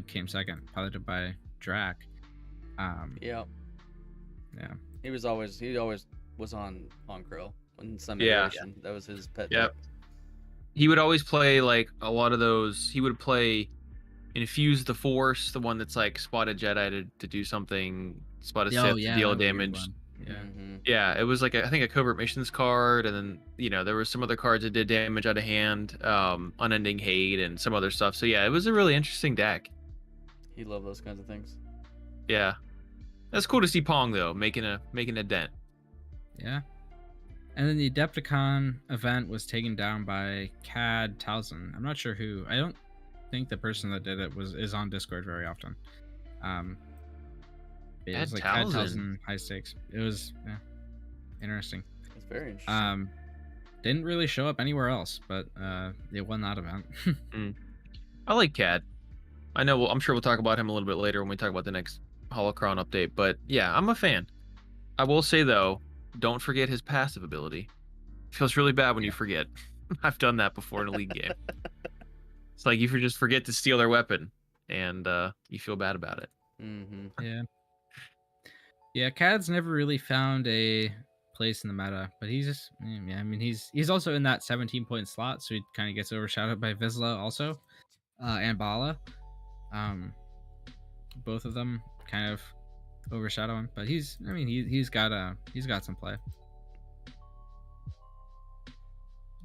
came second, piloted by Drac. Yeah. Yeah. He always was on Krill in some Yeah. iteration. That was his pet Yep. deck. He would always play like a lot of those. He would play Infuse the Force, the one that's like spotted Jedi to do something, spotted Sith to deal damage. Yeah. Mm-hmm. Yeah, it was like I think a covert missions card, and then there were some other cards that did damage out of hand, unending hate, and some other stuff. So yeah, it was a really interesting deck. He loved those kinds of things. Yeah, that's cool to see Pong though making a dent. Yeah. And then the Adepticon event was taken down by Cad Towson. I'm not sure who. I don't think the person that did it is on Discord very often. It was like Cad Towson high stakes. It was interesting. It's very interesting. Didn't really show up anywhere else, but it won that event. I like Cad. I know. I'm sure we'll talk about him a little bit later when we talk about the next Holocron update. But yeah, I'm a fan. I will say though, don't forget his passive ability. It feels really bad when you forget. I've done that before in a league game. It's like you just forget to steal their weapon, and you feel bad about it. Mm-hmm. Yeah. Yeah, Cad's never really found a place in the meta, but he's just, I mean, he's also in that 17-point slot, so he kind of gets overshadowed by Vizsla also, and Bala. Both of them kind of overshadow him, but he's got some play.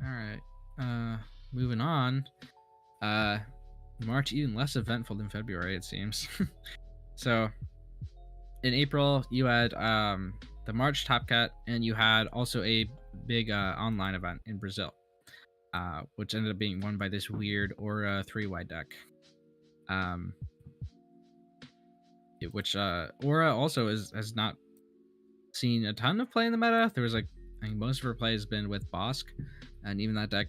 All right, moving on. March even less eventful than February, it seems. So in April, you had the March Top Cut, and you had also a big online event in Brazil, which ended up being won by this weird Aura 3-wide deck. Which Aura also has not seen a ton of play in the meta. There was I think most of her play has been with Bosk, and even that deck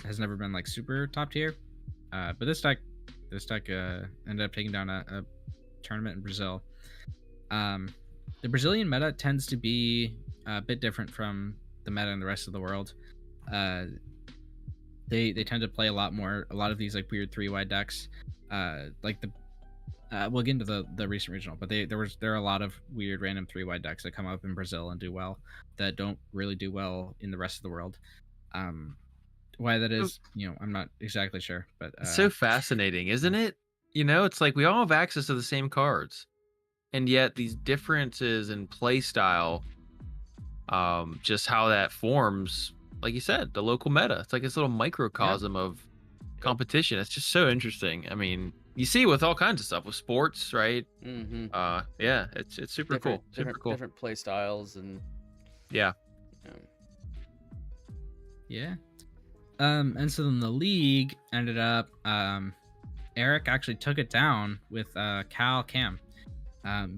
has never been like super top tier. But this deck ended up taking down a tournament in Brazil. The Brazilian meta tends to be a bit different from the meta in the rest of the world. They tend to play a lot of these like weird 3-wide decks. We'll get into the recent regional, but there are a lot of weird random 3-wide decks that come up in Brazil and do well that don't really do well in the rest of the world. Why that is, I'm not exactly sure, but it's so fascinating, isn't it? It's like we all have access to the same cards, and yet these differences in play style, just how that forms, like you said, the local meta. It's like this little microcosm of competition. It's just so interesting. I mean, you see with all kinds of stuff with sports, right? Mm-hmm. Yeah, it's super cool. Super cool. Different play styles and yeah. Yeah. And so then the league ended up, Eric actually took it down with Cal Cam.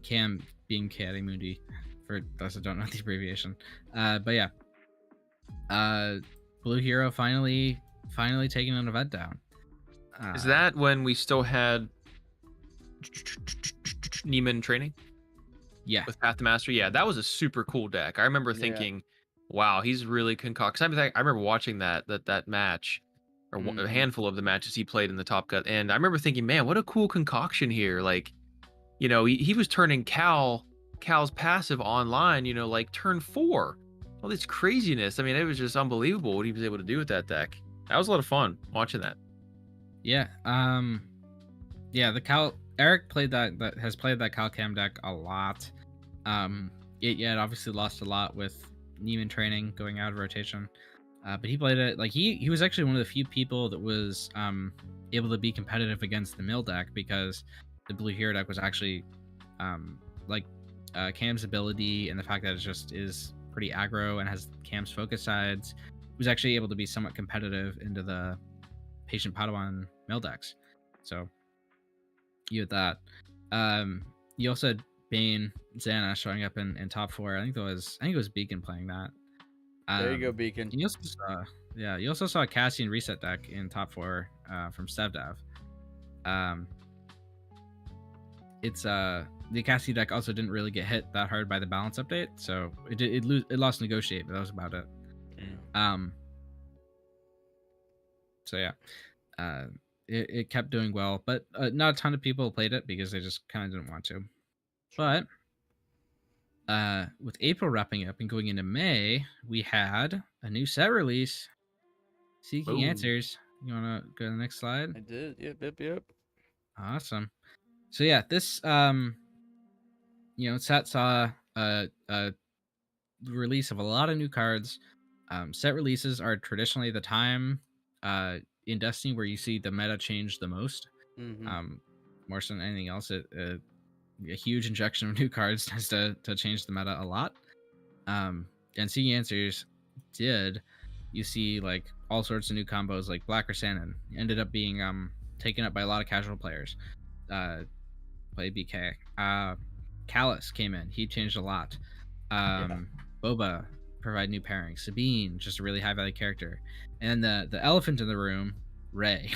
Cam being Caddy Mundi, for those that don't know the abbreviation. But yeah. Blue Hero finally taking an event down. Is that when we still had Neiman training? Yeah. With Path to Mastery? Yeah, that was a super cool deck. I remember thinking, wow, he's really concocted. I remember watching that match, or a handful of the matches he played in the Top Cut, and I remember thinking, man, what a cool concoction here. Like, he was turning Cal's passive online, like turn 4. All this craziness. I mean, it was just unbelievable what he was able to do with that deck. That was a lot of fun watching that. Yeah. Eric has played that Cal Cam deck a lot. It obviously lost a lot with Neiman training going out of rotation. But he played it like he was actually one of the few people that was able to be competitive against the mill deck, because the Blue Hero deck was actually Cam's ability and the fact that it just is pretty aggro and has Cam's focus sides, was actually able to be somewhat competitive into the Patient Padawan mill decks. So you had that. You also had Bane, Xana showing up in top 4. I think it was Beacon playing that. There you go, Beacon. You also saw a Cassian reset deck in top 4 from SevDev. It's the Cassian deck also didn't really get hit that hard by the balance update, so it lost Negotiate, but that was about it. So yeah, it kept doing well, but not a ton of people played it because they just kind of didn't want to. But with April wrapping up and going into May, we had a new set release, Seeking Answers. You want to go to the next slide? I did. Yep. Awesome. So yeah, this set saw a release of a lot of new cards. Set releases are traditionally the time in Destiny where you see the meta change the most. More so than anything else, a huge injection of new cards tends to change the meta a lot. And Seeking Answers did. You see like all sorts of new combos, like Black Rasanan ended up being taken up by a lot of casual players. Play BK. Callus came in. He changed a lot. Boba provide new pairings. Sabine, just a really high value character. And the elephant in the room, Ray.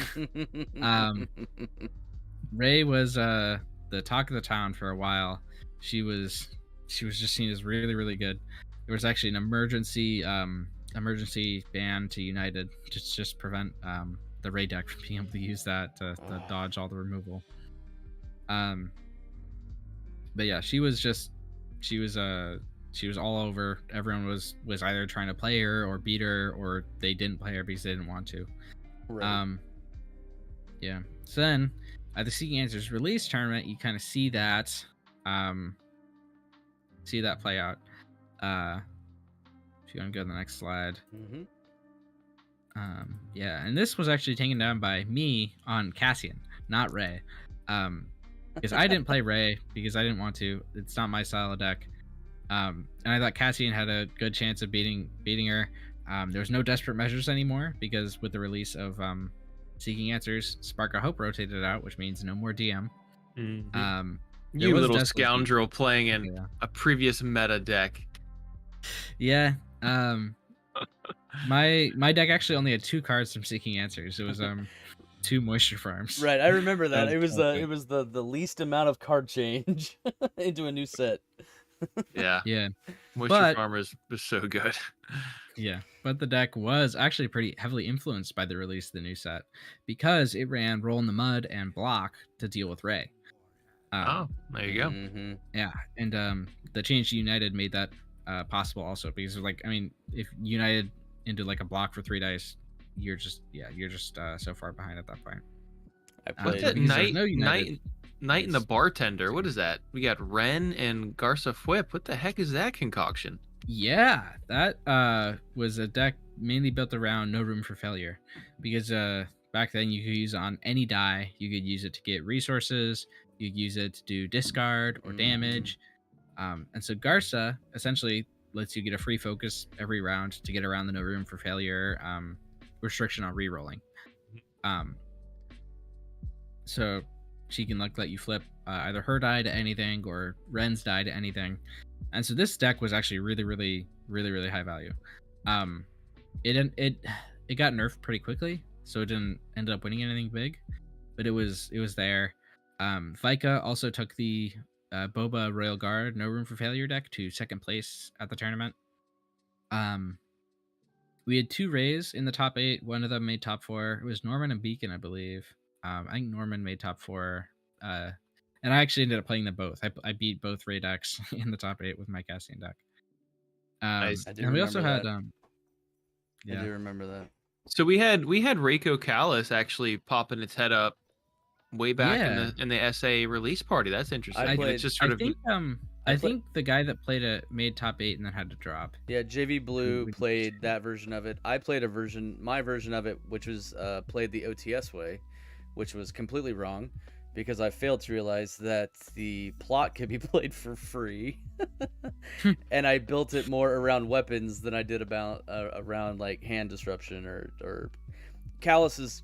Ray was the talk of the town for a while. She was just seen as really, really good. There was actually an emergency ban to United to just prevent the Ray deck from being able to use that to dodge all the removal. But yeah, she was all over. Everyone was either trying to play her or beat her, or they didn't play her because they didn't want to. Right. Yeah. So then at the Seeking Answers release tournament, you kind of see that play out. If you want to go to the next slide. Yeah, and this was actually taken down by me on Cassian, not Ray. Because I didn't play Ray because I didn't want to. It's not my style of deck. And I thought Cassian had a good chance of beating her. There's no desperate measures anymore because with the release of Seeking Answers, Spark of Hope rotated out, which means no more DM. You little scoundrel playing in a previous meta deck. Yeah. My deck actually only had 2 cards from Seeking Answers. It was 2 moisture farms. Right, I remember that. It was the least amount of card change into a new set. Yeah. Moisture Farmers was so good. Yeah, but the deck was actually pretty heavily influenced by the release of the new set because it ran Roll in the Mud and Block to deal with Ray. There you go. Yeah, and the change to United made that possible also because if United into like a block for 3 dice, you're just so far behind at that point. I played Knight and the Bartender. What is that? We got Ren and Garza Whip. What the heck is that concoction? Yeah, that was a deck mainly built around No Room for Failure because back then you could use it on any die. You could use it to get resources. You could use it to do discard or damage. And so Garza essentially lets you get a free focus every round to get around the No Room for Failure restriction on rerolling. So she can let you flip either her die to anything or Ren's die to anything. And so this deck was actually really, really, really, really high value. It got nerfed pretty quickly, so it didn't end up winning anything big, but it was there. Vika also took the Boba Royal Guard No Room for Failure deck to second place at the tournament. We had 2 Rays in the top 8. One of them made top 4. It was Norman and Beacon, I believe. I think Norman made top 4. And I actually ended up playing them both. I beat both Ray decks in the top 8 with my Cassian deck. Nice. And we also had I do remember that. So we had Reiko Callus actually popping its head up way back in the SA release party. That's interesting. I think the guy that played it made top 8 and then had to drop. Yeah, JV Blue played that version of it. I played my version of it, which was played the OTS way, which was completely wrong because I failed to realize that the plot could be played for free. And I built it more around weapons than I did around like hand disruption or Callus's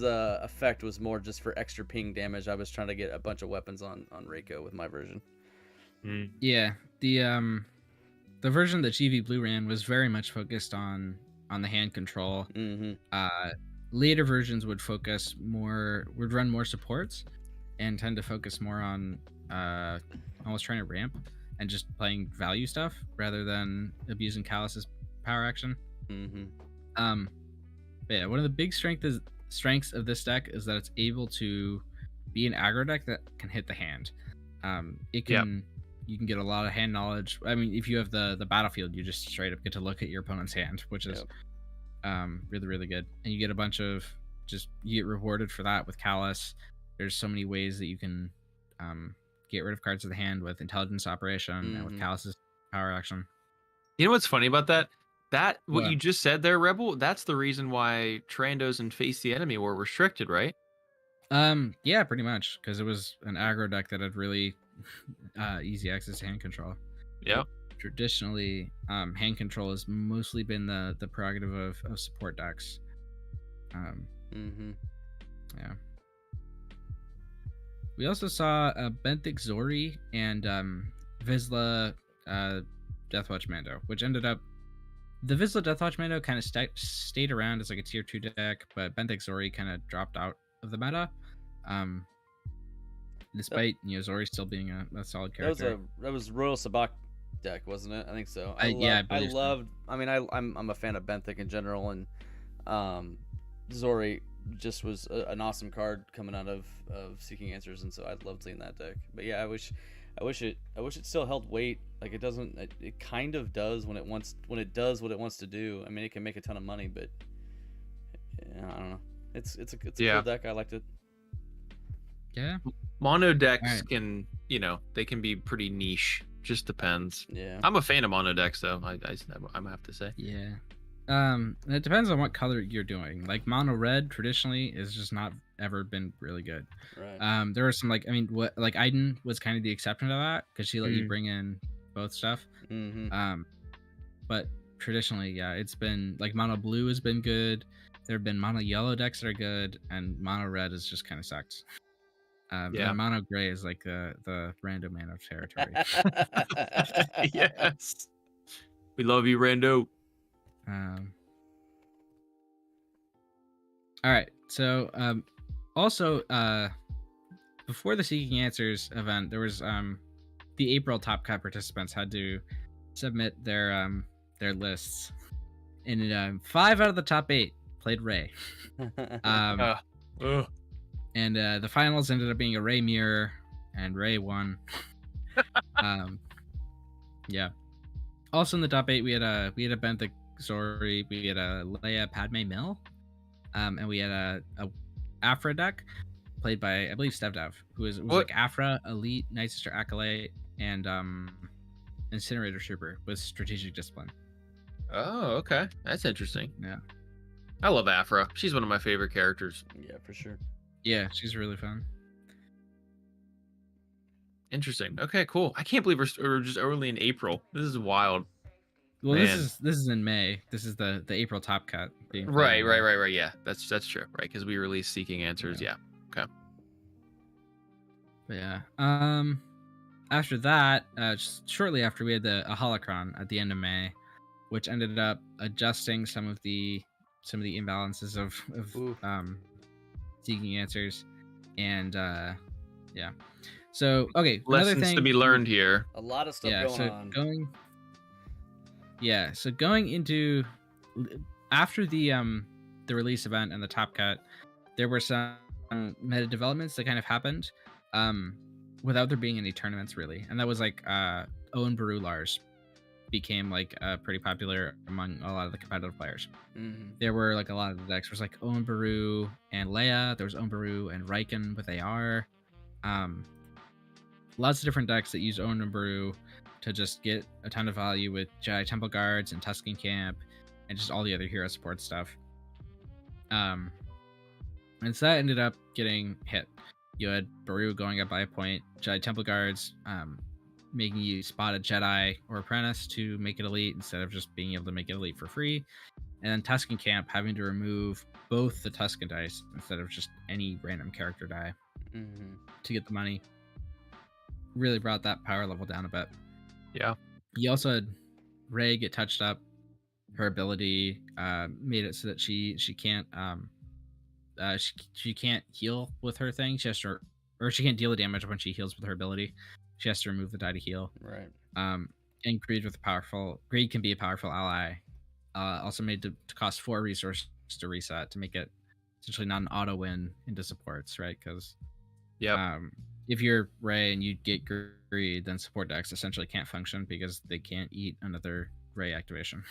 effect was more just for extra ping damage. I was trying to get a bunch of weapons on Reiko with my version. Yeah, the version that GV Blue ran was very much focused on the hand control. Later versions would run more supports and tend to focus more on almost trying to ramp and just playing value stuff rather than abusing Callus's power action. But yeah, one of the big strengths of this deck is that it's able to be an aggro deck that can hit the hand. It can you can get a lot of hand knowledge. I mean, if you have the battlefield, you just straight up get to look at your opponent's hand, which is really, really good. And you get a bunch of you get rewarded for that with Callus. There's so many ways that you can get rid of cards of the hand with intelligence operation and with Callus's power action. You know what's funny about that? What you just said there, Rebel, that's the reason why Trandos and Face the Enemy were restricted, right? Yeah, pretty much, because it was an aggro deck that had really easy access to hand control. Yep. Traditionally, hand control has mostly been the prerogative of support decks. Yeah. We also saw Benthic Zori and Vizsla Deathwatch Mando, which ended up the Vizsla Deathwatch Mando kind of stayed around as like a tier 2 deck, but Benthic Zori kind of dropped out of the meta. Despite Zori still being a solid character. That was Royal Sabak deck, wasn't it? I think so. I mean, I'm a fan of Benthic in general, and Zori just was an awesome card coming out of Seeking Answers, and so I loved seeing that deck. But yeah, I wish it still held weight. Like it doesn't. It kind of does when it does what it wants to do. I mean, it can make a ton of money, but yeah, I don't know. It's a cool deck. I liked it. Yeah. Mono decks can, they can be pretty niche. Just depends. Yeah. I'm a fan of mono decks though. I have to say. Yeah. It depends on what color you're doing. Like mono red traditionally is just not ever been really good. Right. There were some Iden was kind of the exception to that because she let you bring in both stuff. But traditionally, yeah, it's been like mono blue has been good. There have been mono yellow decks that are good, and mono red is just kind of sucks. And mono gray is like the random man of territory. Yes, we love you, Rando. All right, so also before the Seeking Answers event, there was the April Top Cut participants had to submit their lists, and 5 out of the top 8 played Ray. And the finals ended up being a Ray mirror, and Ray won. Yeah. Also in the top 8, we had a Benthic Zori, we had a Leia Padme Mill, and we had a Afra deck played by, I believe, Stevdev, who was like Afra, Elite, Night Sister Acolyte, and Incinerator Trooper with Strategic Discipline. Oh, okay. That's interesting. Yeah. I love Afra. She's one of my favorite characters. Yeah, for sure. Yeah, she's really fun. Interesting. Okay, cool. I can't believe we're just early in April. This is wild. Well, this is in May. This is the April Top Cut. Right. Yeah, that's true. Right, because we released Seeking Answers. Yeah. Okay. But yeah. After that, just shortly after, we had a Holocron at the end of May, which ended up adjusting some of the imbalances of Seeking Answers, and yeah. So okay, lessons to be learned here. A lot of stuff going on. So going into after the release event and the Top Cut, there were some meta developments that kind of happened without there being any tournaments really, and that was like Owen Baru Lars became like pretty popular among a lot of the competitive players. There were like a lot of the decks. There was like Owen Baru and Leia. There was Owen Baru and Riken with AR. Lots of different decks that use Owen and Baru to just get a ton of value with Jedi Temple Guards and Tusken Camp and just all the other hero support stuff. And so that ended up getting hit. You had Baru going up by a point, Jedi Temple Guards making you spot a Jedi or Apprentice to make it elite instead of just being able to make it elite for free. And then Tusken Camp having to remove both the Tusken dice instead of just any random character die to get the money. really brought that power level down a bit. Yeah. You also had Rey get touched up. Her ability made it so that she can't she can't heal with her thing. She has to, or she can't deal the damage when she heals with her ability. She has to remove the die to heal. Right. And Greed can be a powerful ally. Also made to cost 4 resources to reset to make it essentially not an auto win into supports, right? Because if you're Rey and you get Greed, then support decks essentially can't function because they can't eat another Rey activation.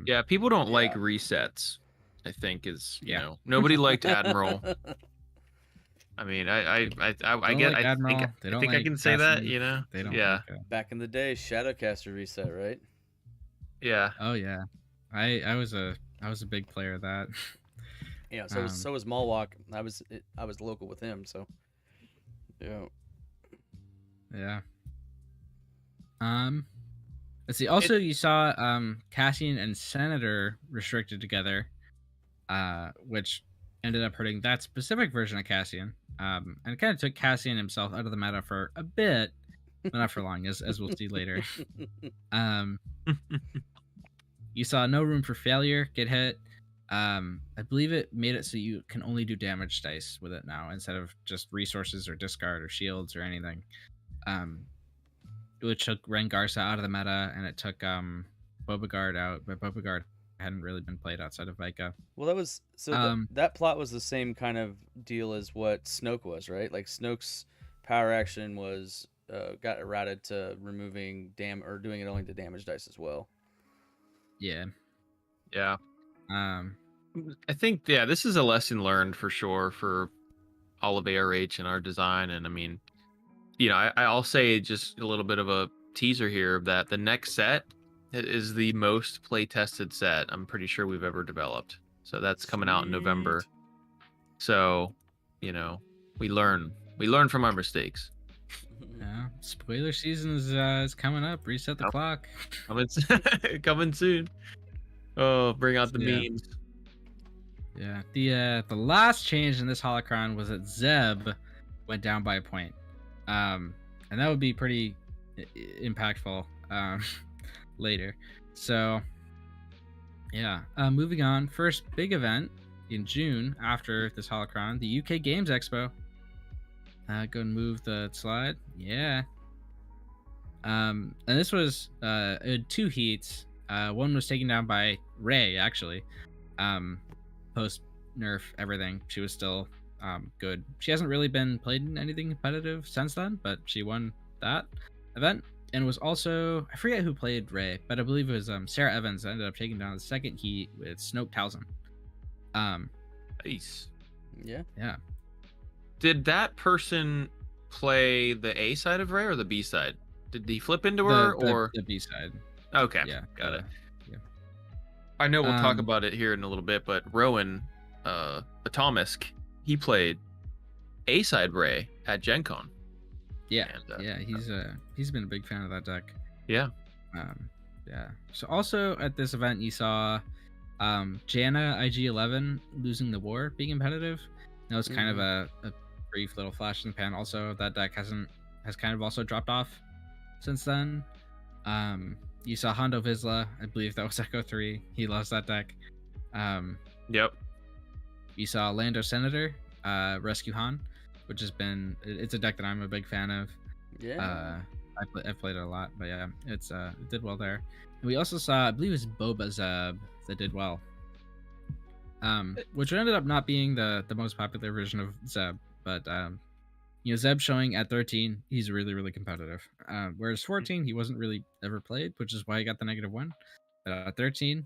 Yeah, people don't like resets. I think is you Yeah. know nobody liked Admiral. I mean, I get. Like I Admiral. think They I don't think I like can say that. Cassian. You know. They don't Yeah. like Back in the day, Shadowcaster reset, right? Yeah. Oh yeah, I was a big player of that. Yeah. So was Malwalk. I was local with him. So. Yeah. Yeah. Let's see. Also, you saw Cassian and Senator restricted together, which ended up hurting that specific version of Cassian. And it kind of took Cassian himself out of the meta for a bit, but not for long, as we'll see later. You saw No Room for Failure get hit. I believe it made it so you can only do damage dice with it now instead of just resources or discard or shields or anything. Which took Rengarsa out of the meta, and it took Beauregard out, but Beauregard hadn't really been played outside of Vika. Well, that was that plot was the same kind of deal as what Snoke was, right? Like Snoke's power action was got errated to removing or doing it only to damage dice as well. Yeah. Yeah. I think this is a lesson learned for sure for all of ARH and our design, and I mean, you know, I'll say just a little bit of a teaser here that the next set is the most play tested set I'm pretty sure we've ever developed. So that's coming out in November. So, you know, we learn from our mistakes. Yeah, spoiler season is coming up. Reset the clock. Coming soon. Oh, bring out the memes. Yeah. The last change in this holocron was that Zeb went down by a point. And that would be pretty impactful later. So yeah, moving on. First big event in June after this holocron, the UK Games Expo. Go and move the slide. Yeah. And this was it had 2 heats. One was taken down by Rey, actually. Post nerf everything, she was still good. She hasn't really been played in anything competitive since then, but she won that event, and was also, I forget who played Rey, but I believe it was Sarah Evans that ended up taking down the second heat with Snoke Towson. Nice. Yeah. Did that person play the A side of Rey or the B side? Did he flip into her or the B side? Okay, yeah, got it. Yeah. I know we'll talk about it here in a little bit, but Rowan Atomisk, he played A side Rey at Gen Con. Yeah, and, he's been a big fan of that deck. Yeah. Yeah. So also at this event you saw Janna IG-11 losing the war being competitive. That was kind of a brief little flash in the pan. Also, that deck has kind of also dropped off since then. You saw Hondo Vizsla, I believe that was Echo 3. He loves that deck. Yep. You saw Lando Senator, Rescue Han, which has been, it's a deck that I'm a big fan of. Yeah. I've played it a lot, but yeah, it did well there. And we also saw, I believe it was Boba Zeb that did well. Which ended up not being the most popular version of Zeb, but Zeb showing at 13, he's really, really competitive. Whereas 14, he wasn't really ever played, which is why he got the -1. But at 13,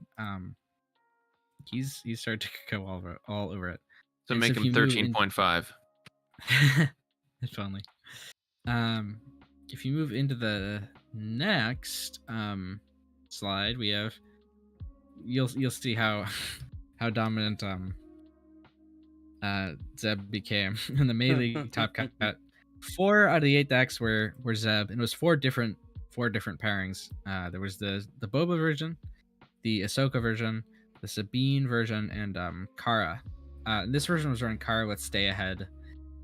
he's started to go all over it. So and make him 13.5. If only. If you move into the next slide, we have you'll see how dominant Zeb became in the melee top cut. 4 out of the 8 decks were Zeb, and it was 4 different pairings. There was the Boba version, the Ahsoka version, the Sabine version, and Kara. This version was running Kara with Stay Ahead,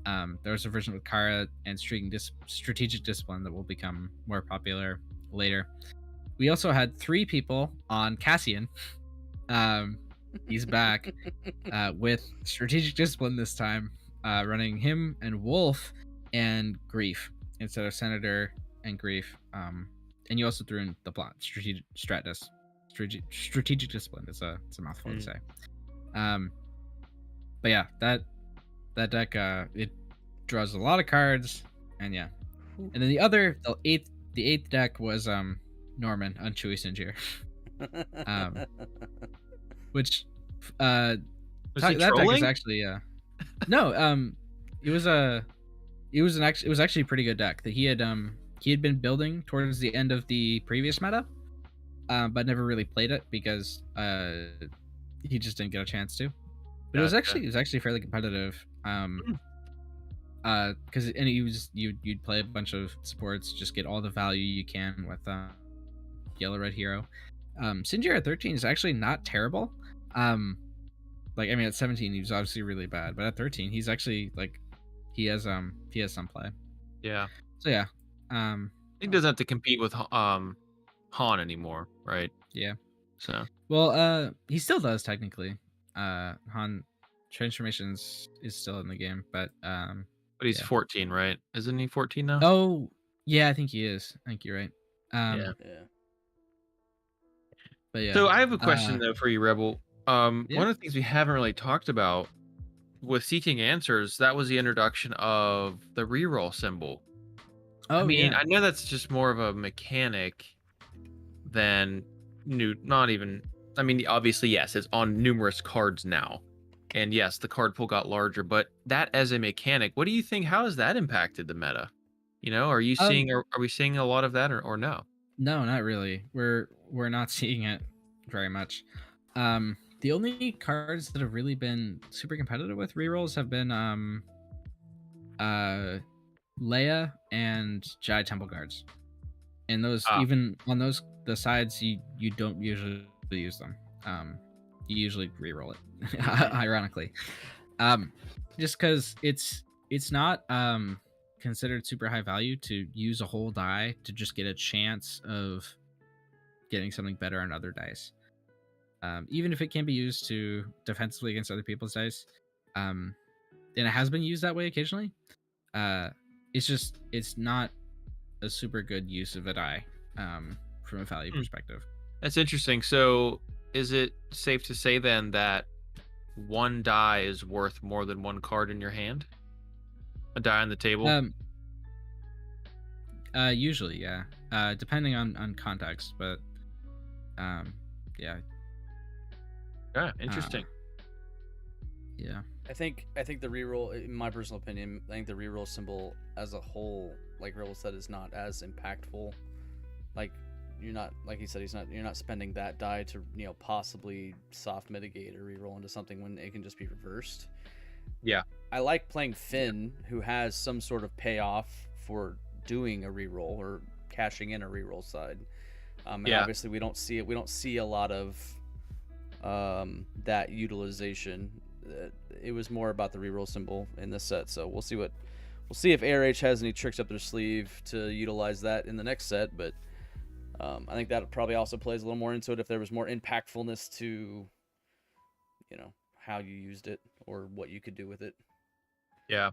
There was a version with Kara and strategic discipline that will become more popular later. We also had 3 people on Cassian. He's back with strategic discipline this time, running him and Wolf and Grief instead of Senator and Grief. And you also threw in the plot strategic discipline. It's a mouthful to say. But yeah, that deck it draws a lot of cards, and yeah. And then the eighth deck was Norman on Chewy Sinjir. Which Was he that deck is trolling? actually no, it was actually a pretty good deck that he had been building towards the end of the previous meta, but never really played it because he just didn't get a chance to. But it was actually fairly competitive. Because you'd play a bunch of supports, just get all the value you can with yellow red hero. Sinjir at 13 is actually not terrible. Like, I mean, at 17 he was obviously really bad, but at 13 he's actually like he has some play. Yeah. So yeah. He doesn't have to compete with Han anymore, right? Yeah. So well, he still does technically. Han Transformations is still in the game, but he's 14, right? Isn't he 14 now? Oh, yeah, I think he is. I think you're right. Yeah. But yeah. So I have a question though for you, Rebel. One Yeah. of the things we haven't really talked about with Seeking Answers, that was the introduction of the reroll symbol. Oh, I mean, yeah. I know that's just more of a mechanic than not even. I mean, obviously, yes, it's on numerous cards now. And yes, the card pool got larger, but that as a mechanic, what do you think? How has that impacted the meta? You know, are you seeing? Are we seeing a lot of that, or no? No, not really. We're not seeing it very much. The only cards that have really been super competitive with rerolls have been Leia and Jedi Temple Guards. And those, even on those the sides, you don't usually use them. You usually reroll it, ironically. Just because it's not considered super high value to use a whole die to just get a chance of getting something better on other dice. Even if it can be used to defensively against other people's dice, and it has been used that way occasionally. It's not a super good use of a die from a value perspective. That's interesting. So is it safe to say then that one die is worth more than one card in your hand? A die on the table? Usually, yeah. Depending on context, but yeah. Yeah, interesting. Yeah. I think the reroll, in my personal opinion, I think the reroll symbol as a whole, like Rebel said, is not as impactful. Like, you're not, like he said, you're not spending that die to, possibly soft mitigate or reroll into something when it can just be reversed. Yeah. I like playing Finn, who has some sort of payoff for doing a reroll or cashing in a reroll side. And obviously we don't see it. We don't see a lot of that utilization. It was more about the reroll symbol in this set, so we'll see if ARH has any tricks up their sleeve to utilize that in the next set. But I think that probably also plays a little more into it if there was more impactfulness to, how you used it or what you could do with it. Yeah,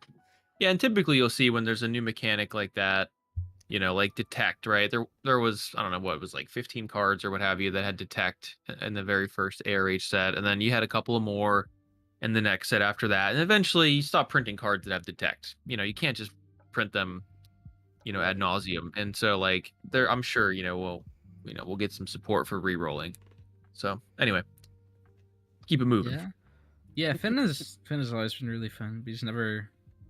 and typically you'll see when there's a new mechanic like that, like detect, right? There was, I don't know what it was, like 15 cards or what have you that had detect in the very first ARH set, and then you had a couple of more in the next set after that, and eventually you stop printing cards that have detect. You can't just print them, ad nauseum. And so like I'm sure we'll get some support for re-rolling. So anyway, keep it moving. Yeah. Finn has always been really fun, but he's never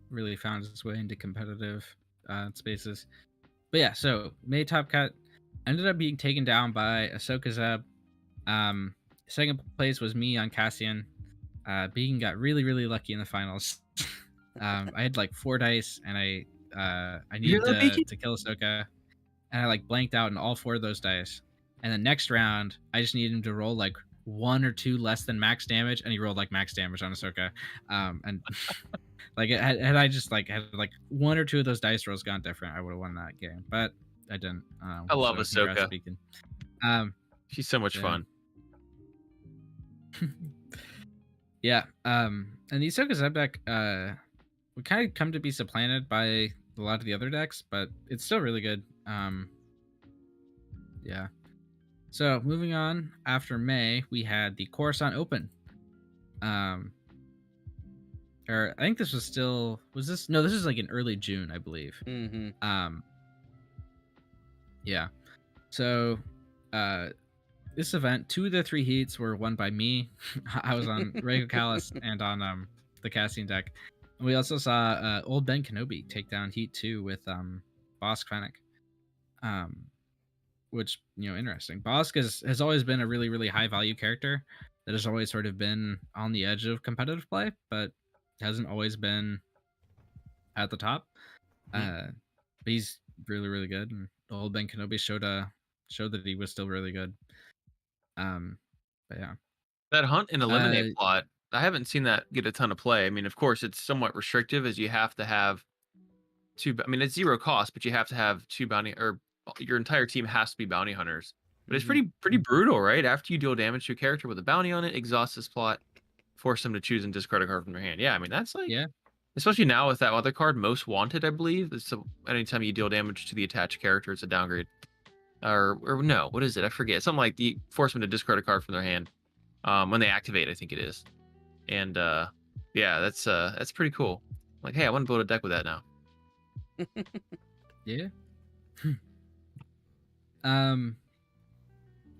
really found his way into competitive spaces. But yeah, so May Top Cut ended up being taken down by Ahsoka Zeb. Second place was me on Cassian. Beacon got really, really lucky in the finals. I had like 4 dice, and I needed to kill Ahsoka, and I like blanked out in all 4 of those dice. And the next round, I just needed him to roll like one or two less than max damage, and he rolled like max damage on Ahsoka. And like had I just like had like one or two of those dice rolls gone different, I would have won that game, but I didn't. I love so congrats, Ahsoka. Beacon. She's so much Yeah. fun. Yeah. And the Ahsoka Zeb deck would kind of come to be supplanted by a lot of the other decks, but it's still really good. Yeah. So moving on, after May, we had the Coruscant Open. Or I think this was still this is like in early June, I believe. Mm-hmm. Yeah. So this event, 2 of the 3 heats were won by me. I was on Rego Callus and on the Cassian deck. And we also saw old Ben Kenobi take down Heat 2 with Bosk Fennec. Which, interesting. Bosk has always been a really, really high value character that has always sort of been on the edge of competitive play, but hasn't always been at the top. But he's really, really good. And old Ben Kenobi showed that he was still really good. But yeah. That hunt and eliminate plot, I haven't seen that get a ton of play. I mean, of course, it's somewhat restrictive as you have to have 2. I mean, it's 0 cost, but you have to have 2 bounty, or your entire team has to be bounty hunters. But it's pretty brutal, right? After you deal damage to a character with a bounty on it, exhaust this plot, force them to choose and discard a card from their hand. Yeah, I mean, that's like, especially now with that other card, Most Wanted, I believe. It's anytime you deal damage to the attached character, it's a downgrade. Or no, what is it? I forget. Something like the force them to discard a card from their hand when they activate, I think it is. And yeah, that's pretty cool. Like, hey, I want to build a deck with that now. Yeah.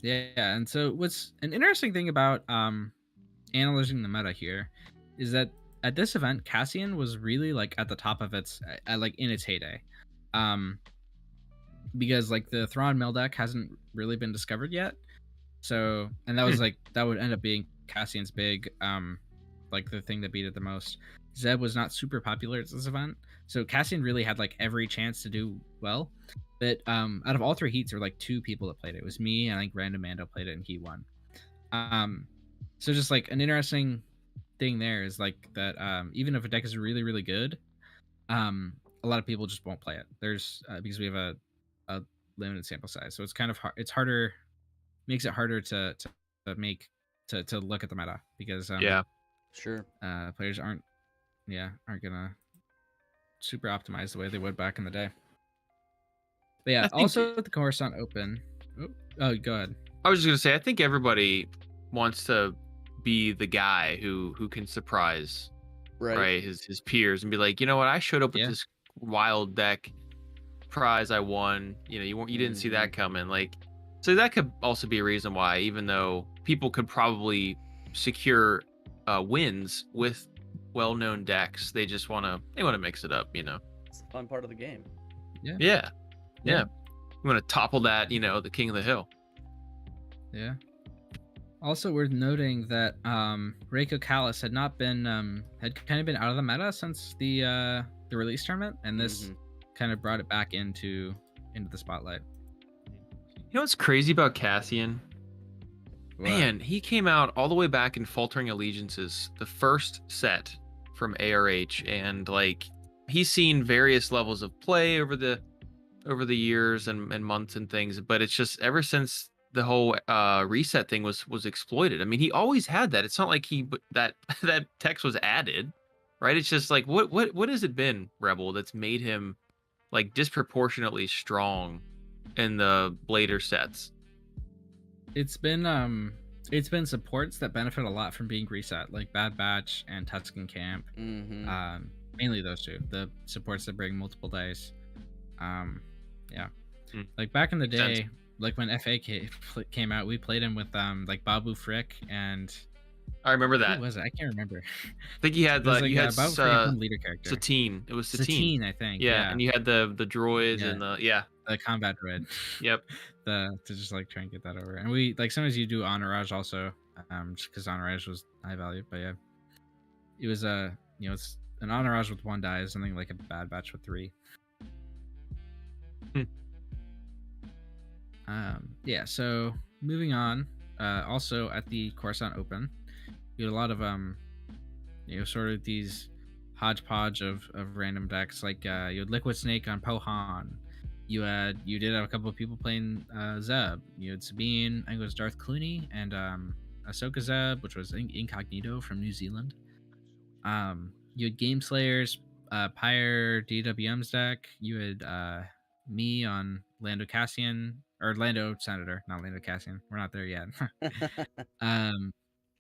Yeah, and so what's an interesting thing about analyzing the meta here is that at this event, Cassian was really like at the top of its like in its heyday. Because like the Thrawn Mill deck hasn't really been discovered yet. So, and that was like that would end up being Cassian's big like the thing that beat it the most. Zeb was not super popular at this event, so Cassian really had like every chance to do well. But out of all 3 heats, there were like 2 people that played it. It was me and I think Random Mando played it and he won. So just like an interesting thing there is like that even if a deck is really, really good, a lot of people just won't play it. There's because we have a limited sample size, so it's kind of hard. It's harder, makes it harder to look at the meta because yeah, sure, players aren't gonna super optimize the way they would back in the day. But yeah, also at the Coruscant Open. Oh, go ahead. I was just gonna say, I think everybody wants to be the guy who can surprise right his peers and be like, you know what, I showed up with this wild deck prize, I won. You didn't see that coming. Like, so that could also be a reason why, even though people could probably secure wins with well-known decks, they just want to mix it up. It's the fun part of the game. Yeah. You want to topple that, the king of the hill. Yeah. Also worth noting that Reiko Callus had not been had kind of been out of the meta since the release tournament, and this kind of brought it back into the spotlight. You know what's crazy about Cassian? What? Man, he came out all the way back in Faltering Allegiances, the first set from ARH, and like he's seen various levels of play over the years and months and things, but it's just ever since the whole reset thing was exploited. I mean, he always had that. It's not like that text was added, right? It's just like what has it been, Rebel, that's made him like disproportionately strong in the later sets? It's been supports that benefit a lot from being reset, like Bad Batch and Tusken Camp. Mainly those 2, the supports that bring multiple dice. Like back in the day, like when FA came out, we played him with like Babu Frick and I remember that. Who was it? I can't remember. I think you had Babu Frick, leader character. Satine. It was Satine, I think. Yeah, and you had the droids and the combat droid. Yep. To just like try and get that over, and we like sometimes you do Entourage also, just because Entourage was high value. But yeah, it was it's an Entourage with 1 die is something like a Bad Batch with 3. Yeah, so moving on, also at the Coruscant Open, you had a lot of sort of these hodgepodge of random decks. Like you had Liquid Snake on Pohan. You did have a couple of people playing Zeb. You had Sabine, I think it was Darth Clooney, and Ahsoka Zeb, which was Incognito from New Zealand. You had Game Slayers, Pyre DWM's deck. You had me on Lando Cassian, or Lando Senator, not Lando Cassian. We're not there yet.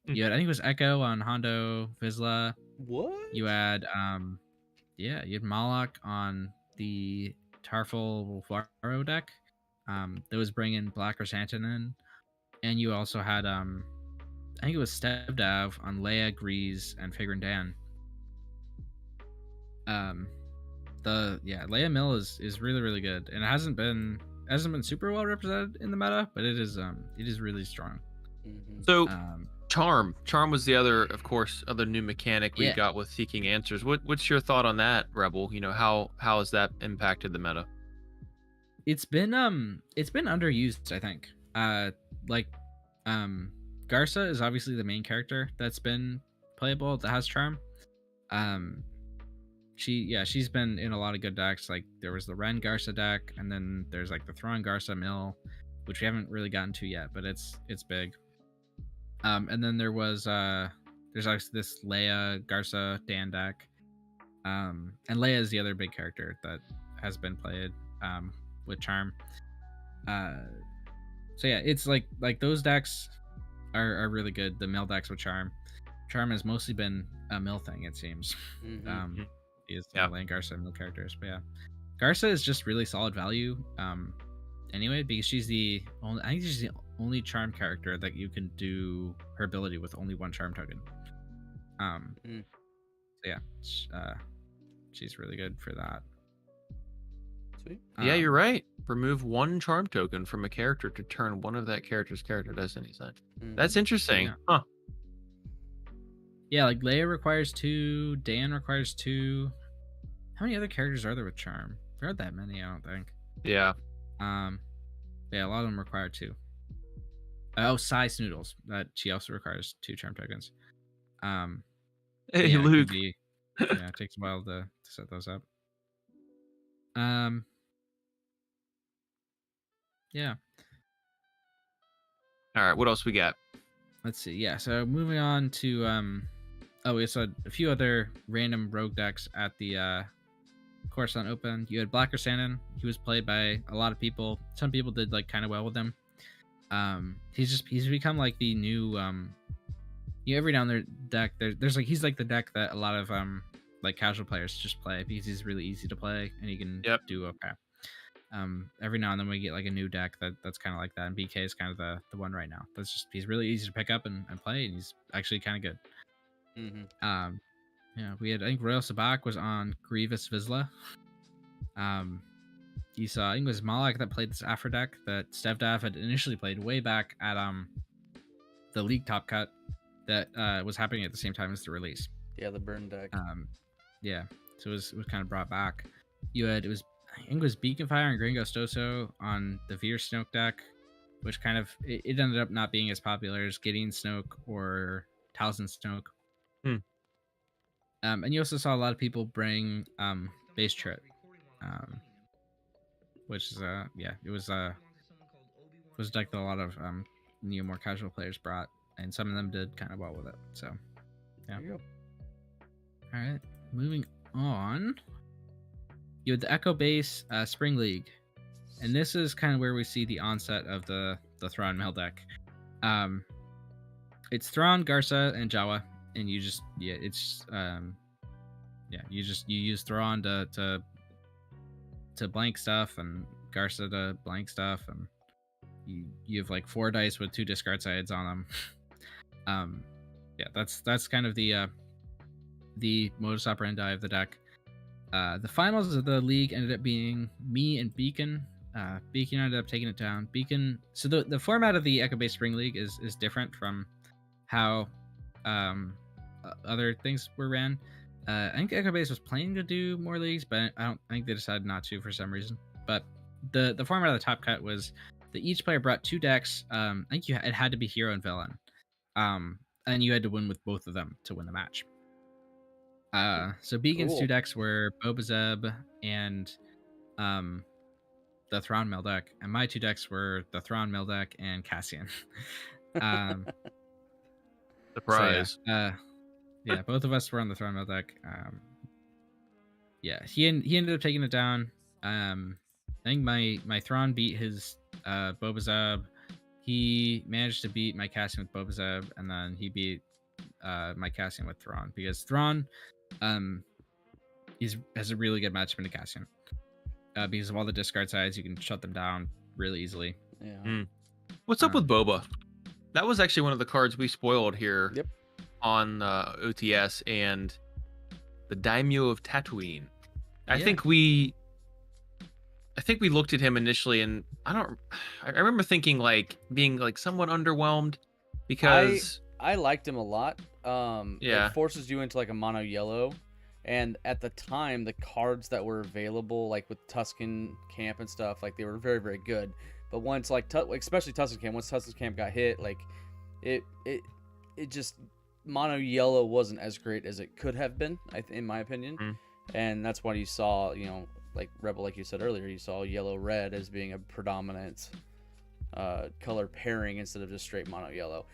You had, I think it was Echo on Hondo Vizsla. What? You had you had Malak on the Tarful Varo deck. That was bringing Black Chrysanthemum in, and you also had I think it was Stevdav on Leia, Grease, and Figrin Dan. Leia Mill is really, really good, and it hasn't been super well represented in the meta, but it is really strong. So Charm was the other new mechanic we Yeah. got with Seeking Answers. What's your thought on that, Rebel? How has that impacted the meta? It's been underused, I think. Garza is obviously the main character that's been playable that has Charm. She's been in a lot of good decks. Like there was the Ren Garza deck, and then there's like the Thrawn Garza Mill, which we haven't really gotten to yet, but it's big. And then there's actually this Leia Garza Dan deck. And Leia is the other big character that has been played with Charm. It's like those decks are really good. The mill decks with Charm. Charm has mostly been a mill thing, it seems. Is Leia Garza mill characters, but yeah, Garza is just really solid value. Anyway, because she's the only Charm character that you can do her ability with only one Charm token. She's really good for that. Sweet. Yeah, you're right. Remove one Charm token from a character to turn one of that character's character Destiny side. That's interesting. Yeah. Huh. Yeah, like Leia requires 2, Dan requires 2. How many other characters are there with Charm? There aren't that many, I don't think. Yeah. A lot of them require 2. Sai Snoodles. That she also requires 2 Charm tokens. Hey, Luke. It takes a while to set those up. Yeah. All right, what else we got? Let's see. Yeah, so moving on to we saw a few other random rogue decks at the Coruscant Open. You had Blacker Sandon. He was played by a lot of people. Some people did like kind of well with him. He's become like the new every now and then deck. There's like he's like the deck that a lot of like casual players just play because he's really easy to play and he can do okay. Every now and then we get like a new deck that's kind of like that, and BK is kind of the one right now. He's really easy to pick up and play, and he's actually kind of good. We had, I think Royal Sabak was on Grievous Vizsla. You saw, I think it was Malak that played this Afro deck that Stevdav had initially played way back at the League Top Cut that was happening at the same time as the release. Yeah, the burn deck. So it was kind of brought back. I think it was Beacon Fire and Gringo Stoso on the Veer Snoke deck, which kind of it ended up not being as popular as Gideon Snoke or Talzin Snoke. And you also saw a lot of people bring Base Trip, which is it was a deck that a lot of more casual players brought, and some of them did kind of well with it. So yeah. There you go. All right, moving on. You had the Echo Base Spring League, and this is kind of where we see the onset of the Thrawn Mill deck. It's Thrawn, Garza, and Jawa, and you use Thrawn to blank stuff and Garza to blank stuff, and you have like 4 dice with 2 discard sides on them. That's kind of the modus operandi of the deck. The finals of the league ended up being me and Beacon. Beacon ended up taking it down. Beacon. So the format of the Echo Base Spring League is different from how other things were ran. I think Echo Base was planning to do more leagues, but I think they decided not to for some reason. But the format of the Top Cut was that each player brought 2 decks. I think it had to be hero and villain, and you had to win with both of them to win the match. So Beacon's 2 Cool. decks were Bobazeb and the Thrawn Mill deck, and my 2 decks were the Thrawn Mill deck and Cassian. um, Surprise. So yeah, both of us were on the Thrawn Mill deck. Yeah, he ended up taking it down. I think my Thrawn beat his Bobazeb. He managed to beat my Cassian with Bobazeb, and then he beat my Cassian with Thrawn, because Thrawn has a really good matchup into Cassian. Because of all the discard sides, you can shut them down really easily. Yeah. What's up with Boba? That was actually one of the cards we spoiled here Yep. on OTS, and the Daimyo of Tatooine. I Yeah. think we looked at him initially, and I remember thinking like being like somewhat underwhelmed because I liked him a lot. Yeah. It forces you into like a mono yellow, and at the time the cards that were available, like with Tusken Camp and stuff, like they were very, very good. But once like especially Tusken Camp, once Tusken Camp got hit, like it just mono yellow wasn't as great as it could have been, in my opinion. And that's why you saw, like Rebel, like you said earlier, you saw yellow red as being a predominant color pairing instead of just straight mono yellow.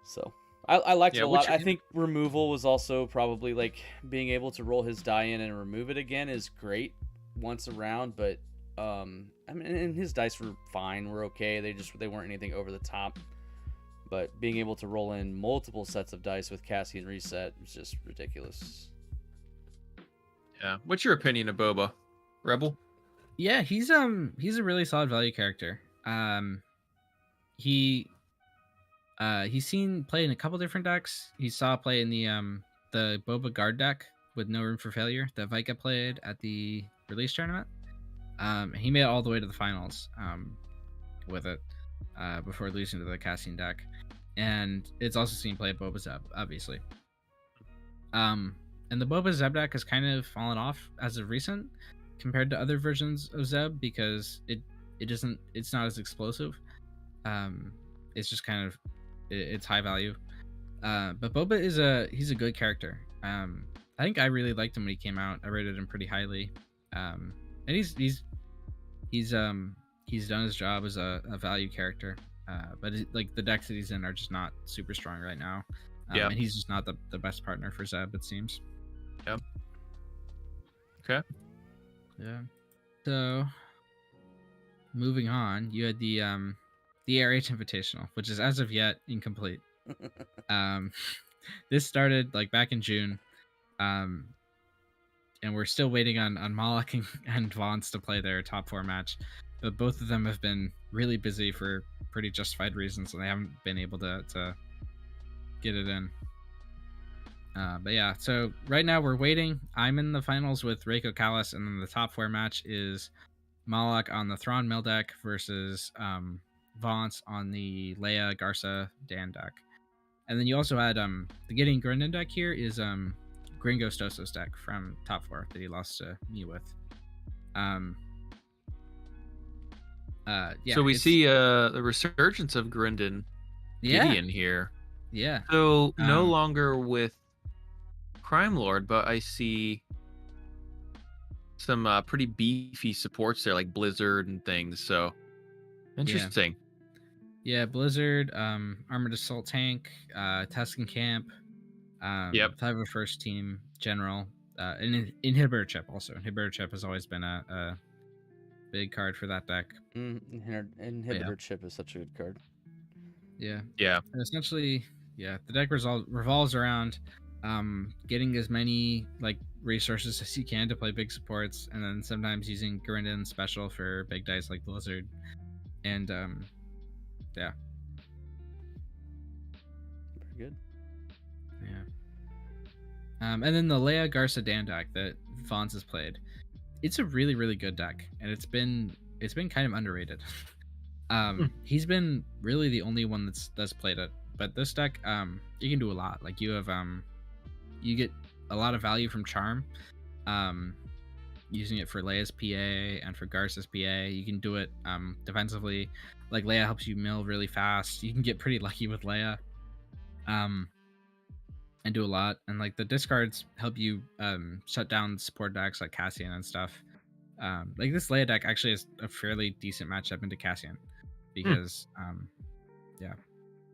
So I liked it a lot. I think removal was also probably like being able to roll his die in and remove it again is great once around, but I mean, and his dice were fine, were okay. They weren't anything over the top. But being able to roll in multiple sets of dice with Cassian Reset is just ridiculous. Yeah. What's your opinion of Boba, Rebel? Yeah, he's a really solid value character. He's seen play in a couple different decks. He saw play in the Boba Guard deck with No Room for Failure that Vika played at the release tournament. He made it all the way to the finals with it before losing to the Cassian deck. And it's also seen play at Boba Zeb, obviously. And the Boba Zeb deck has kind of fallen off as of recent compared to other versions of Zeb, because it's not as explosive. It's just kind of it's high value. But Boba he's a good character. I think I really liked him when he came out. I rated him pretty highly. And he's done his job as a value character. But like the decks that he's in are just not super strong right now. And he's just not the best partner for Zeb, it seems. Yep. Okay. Yeah. So moving on, you had the RH Invitational, which is as of yet incomplete. This started like back in June. And we're still waiting on Malak and Vance to play their top 4 match. But both of them have been really busy for pretty justified reasons, and they haven't been able to get it in. But yeah, so right now we're waiting. I'm in the finals with Reiko Callis, and then the top 4 match is Malak on the Thrawn Mill deck versus Vance on the Leia Garza Dan deck. And then you also had the Gideon Grundon deck here is Gringo Stoso's deck from top 4 that he lost to me with. Yeah. So we see the resurgence of Gideon here. Yeah. So no longer with Crime Lord, but I see some pretty beefy supports there, like Blizzard and things. So interesting. Yeah, Blizzard, Armored Assault Tank, Tusken Camp, 501st Team General, and Inhibitor Chip also. Inhibitor Chip has always been a big card for that deck. Inhibitor Chip is such a good card. Yeah. And essentially, the deck revolves around getting as many like resources as you can to play big supports, and then sometimes using Gurindon special for big dice like Blizzard. And Very good. And then the Leia Garza Dan deck that Vance has played. It's a really, really good deck, and it's been kind of underrated. He's been really the only one that's played it. But this deck, you can do a lot. Like you have you get a lot of value from Charm. using it for Leia's PA and for Garza's PA. You can do it defensively. Like Leia helps you mill really fast. You can get pretty lucky with Leia. And do a lot. And like the discards help you shut down support decks like Cassian and stuff. Like this Leia deck actually is a fairly decent matchup into Cassian because yeah.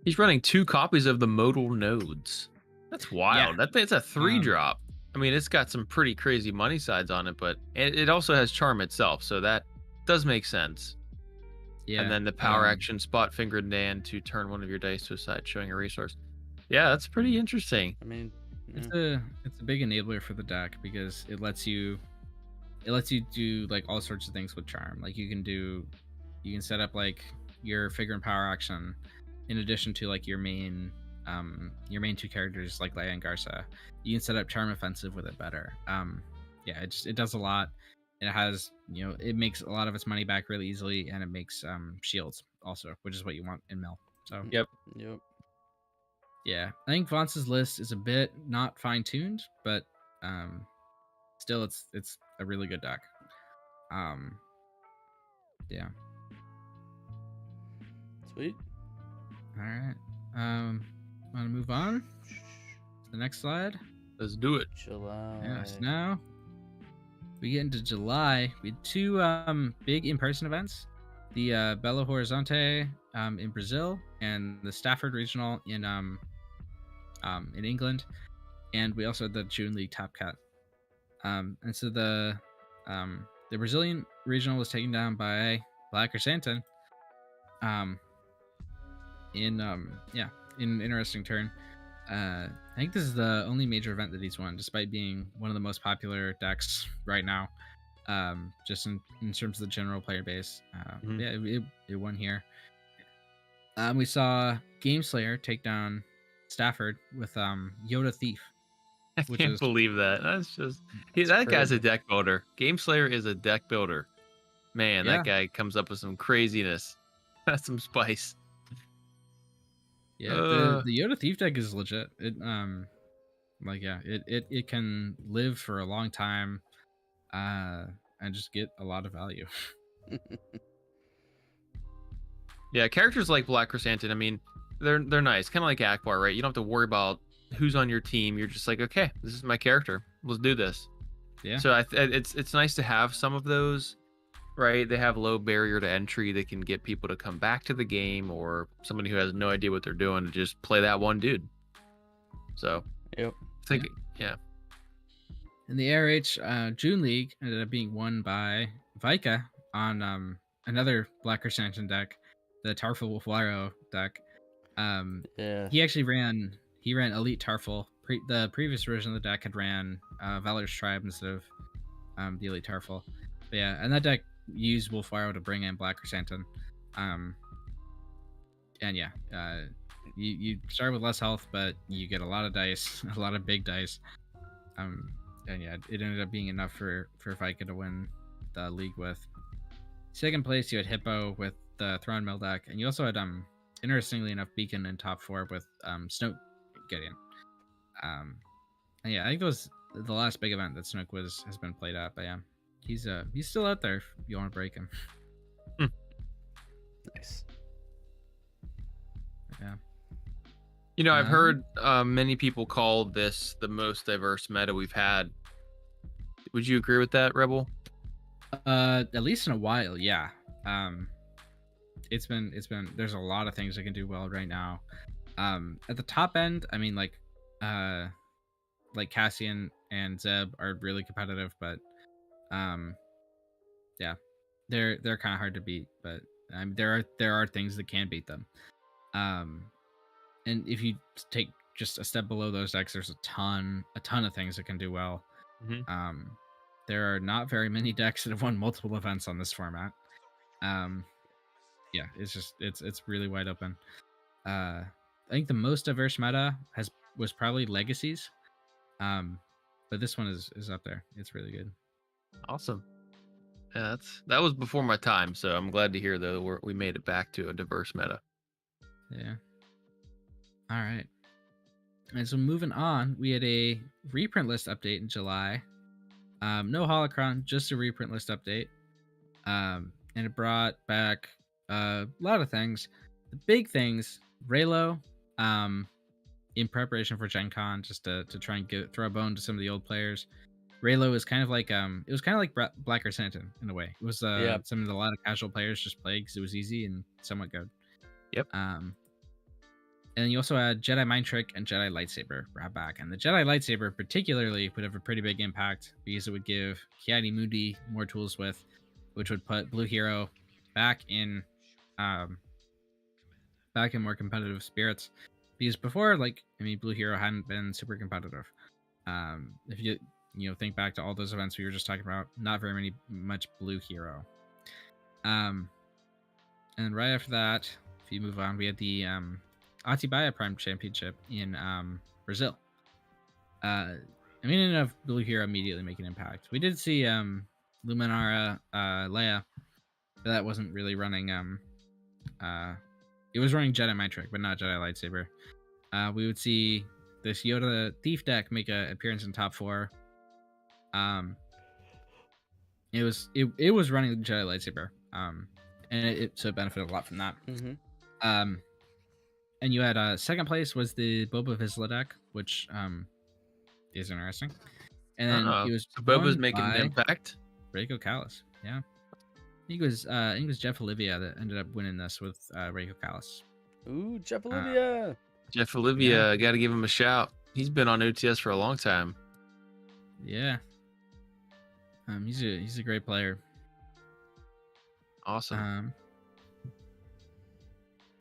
He's running 2 copies of the modal nodes. That's wild. Yeah. It's a 3-drop. I mean, it's got some pretty crazy money sides on it, but it also has charm itself, so that does make sense. Yeah. And then the power action spot fingered Nan to turn one of your dice to a side, showing a resource. Yeah, that's pretty interesting. I mean, it's a big enabler for the deck because it lets you do like all sorts of things with charm. Like you can set up like your figure and power action in addition to like your main 2 characters like Leia and Garza. You can set up charm offensive with it better. Yeah, it does a lot. It has, it makes a lot of its money back really easily, and it makes shields also, which is what you want in mill. So Yep. yeah, I think Vance's list is a bit not fine-tuned, but still it's a really good deck. Yeah. Sweet. All right. Want to move on to the next slide? Let's do it. July. Yes. Now we get into July. We had 2 big in-person events: the Belo Horizonte in Brazil and the Stafford Regional in England, and we also had the June League Top Cat. And so the Brazilian regional was taken down by Black Chrysanthemum. In an interesting turn. I think this is the only major event that he's won, despite being one of the most popular decks right now. Just in terms of the general player base. Yeah, it won here. We saw Gameslayer take down Stafford with Yoda Thief. I can't believe that. That's just that guy's a deck builder. Gameslayer is a deck builder. Man, that guy comes up with some craziness. That's some spice. Yeah, the Yoda Thief deck is legit. It it can live for a long time, and just get a lot of value. Yeah, characters like Black Chrysanthemum, I mean, they're nice, kind of like Akbar, right? You don't have to worry about who's on your team. You're just like, okay, this is my character. Let's do this. Yeah. So it's nice to have some of those, right? They have low barrier to entry. They can get people to come back to the game, or somebody who has no idea what they're doing to just play that one dude. So yep. I think In the ARH June League ended up being won by Vika on another Black Chrysanthemum deck, the Tarful Wolfwaro deck. He actually ran Elite Tarful. The previous version of the deck had ran Valor's Tribe instead of the Elite Tarful. But yeah, and that deck used Wolfwaro to bring in Black Chrysanthemum. And yeah, you start with less health, but you get a lot of dice, a lot of big dice. And yeah, it ended up being enough for Vika to win the league with. Second place, you had Hippo with the Thrawn Mill deck, and you also had interestingly enough, Beacon in top 4 with Snoke Gideon. And yeah, I think that was the last big event that Snoke has been played at. But yeah, he's still out there if you want to break him. Nice. Yeah. You know, I've heard many people call this the most diverse meta we've had. Would you agree with that, Rebel? At least in a while, yeah. It's been there's a lot of things that can do well right now. At the top end, I mean, like Cassian and Zeb are really competitive, but yeah, they're kind of hard to beat. But there are things that can beat them. And if you take just a step below those decks, there's a ton of things that can do well. Mm-hmm. There are not very many decks that have won multiple events on this format. Yeah, it's really wide open. I think the most diverse meta was probably Legacies. But this one is up there. It's really good. Awesome. Yeah, that was before my time, so I'm glad to hear though we made it back to a diverse meta. Yeah. All right. And so moving on, we had a reprint list update in July. No holocron, just a reprint list update. And it brought back a lot of things. The big things, Raylo, in preparation for Gen Con, just to try and throw a bone to some of the old players. Raylo is kind of like it was kind of like Black or Santon in a way. It was Yeah. something that a lot of casual players just played because it was easy and somewhat good. Yep. And then you also had Jedi Mind Trick and Jedi Lightsaber brought back. And the Jedi Lightsaber particularly would have a pretty big impact because it would give Kiadi Mundi more tools with, which would put Blue Hero back in more competitive spirits. Because before, Blue Hero hadn't been super competitive. If you think back to all those events we were just talking about, not very much Blue Hero. And right after that, if you move on, we had the Atibaia Prime Championship in Brazil. Didn't have Blue Hero immediately make an impact. We did see Luminara Leia, but that wasn't really running. It was running Jedi Mind Trick, but not Jedi Lightsaber. We would see this Yoda Thief deck make an appearance in top 4. It was running Jedi Lightsaber, and so it benefited a lot from that. Mm-hmm. And you had second place was the Boba Vizsla deck, which is interesting. And then he was so Boba's making an impact. Reiko Callis, yeah. I think it was Jeff Olivia that ended up winning this with Reiko Callis. Ooh, Jeff Olivia. Jeff Olivia, got to give him a shout. He's been on OTS for a long time. Yeah. He's a great player. Awesome.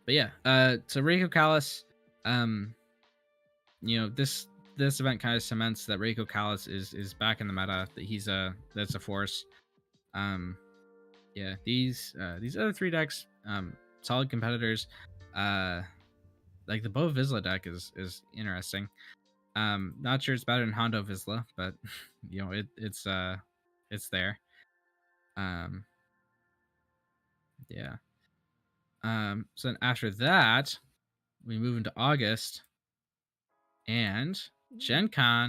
But yeah, so Reiko Callis, this event kind of cements that Reiko Callis is back in the meta, that that's a force. Yeah, these other 3 decks, solid competitors. Like the Bo Vizsla deck is interesting. Not sure it's better than Hondo Vizsla, but it's there. Yeah. So then after that, we move into August, and Gen Con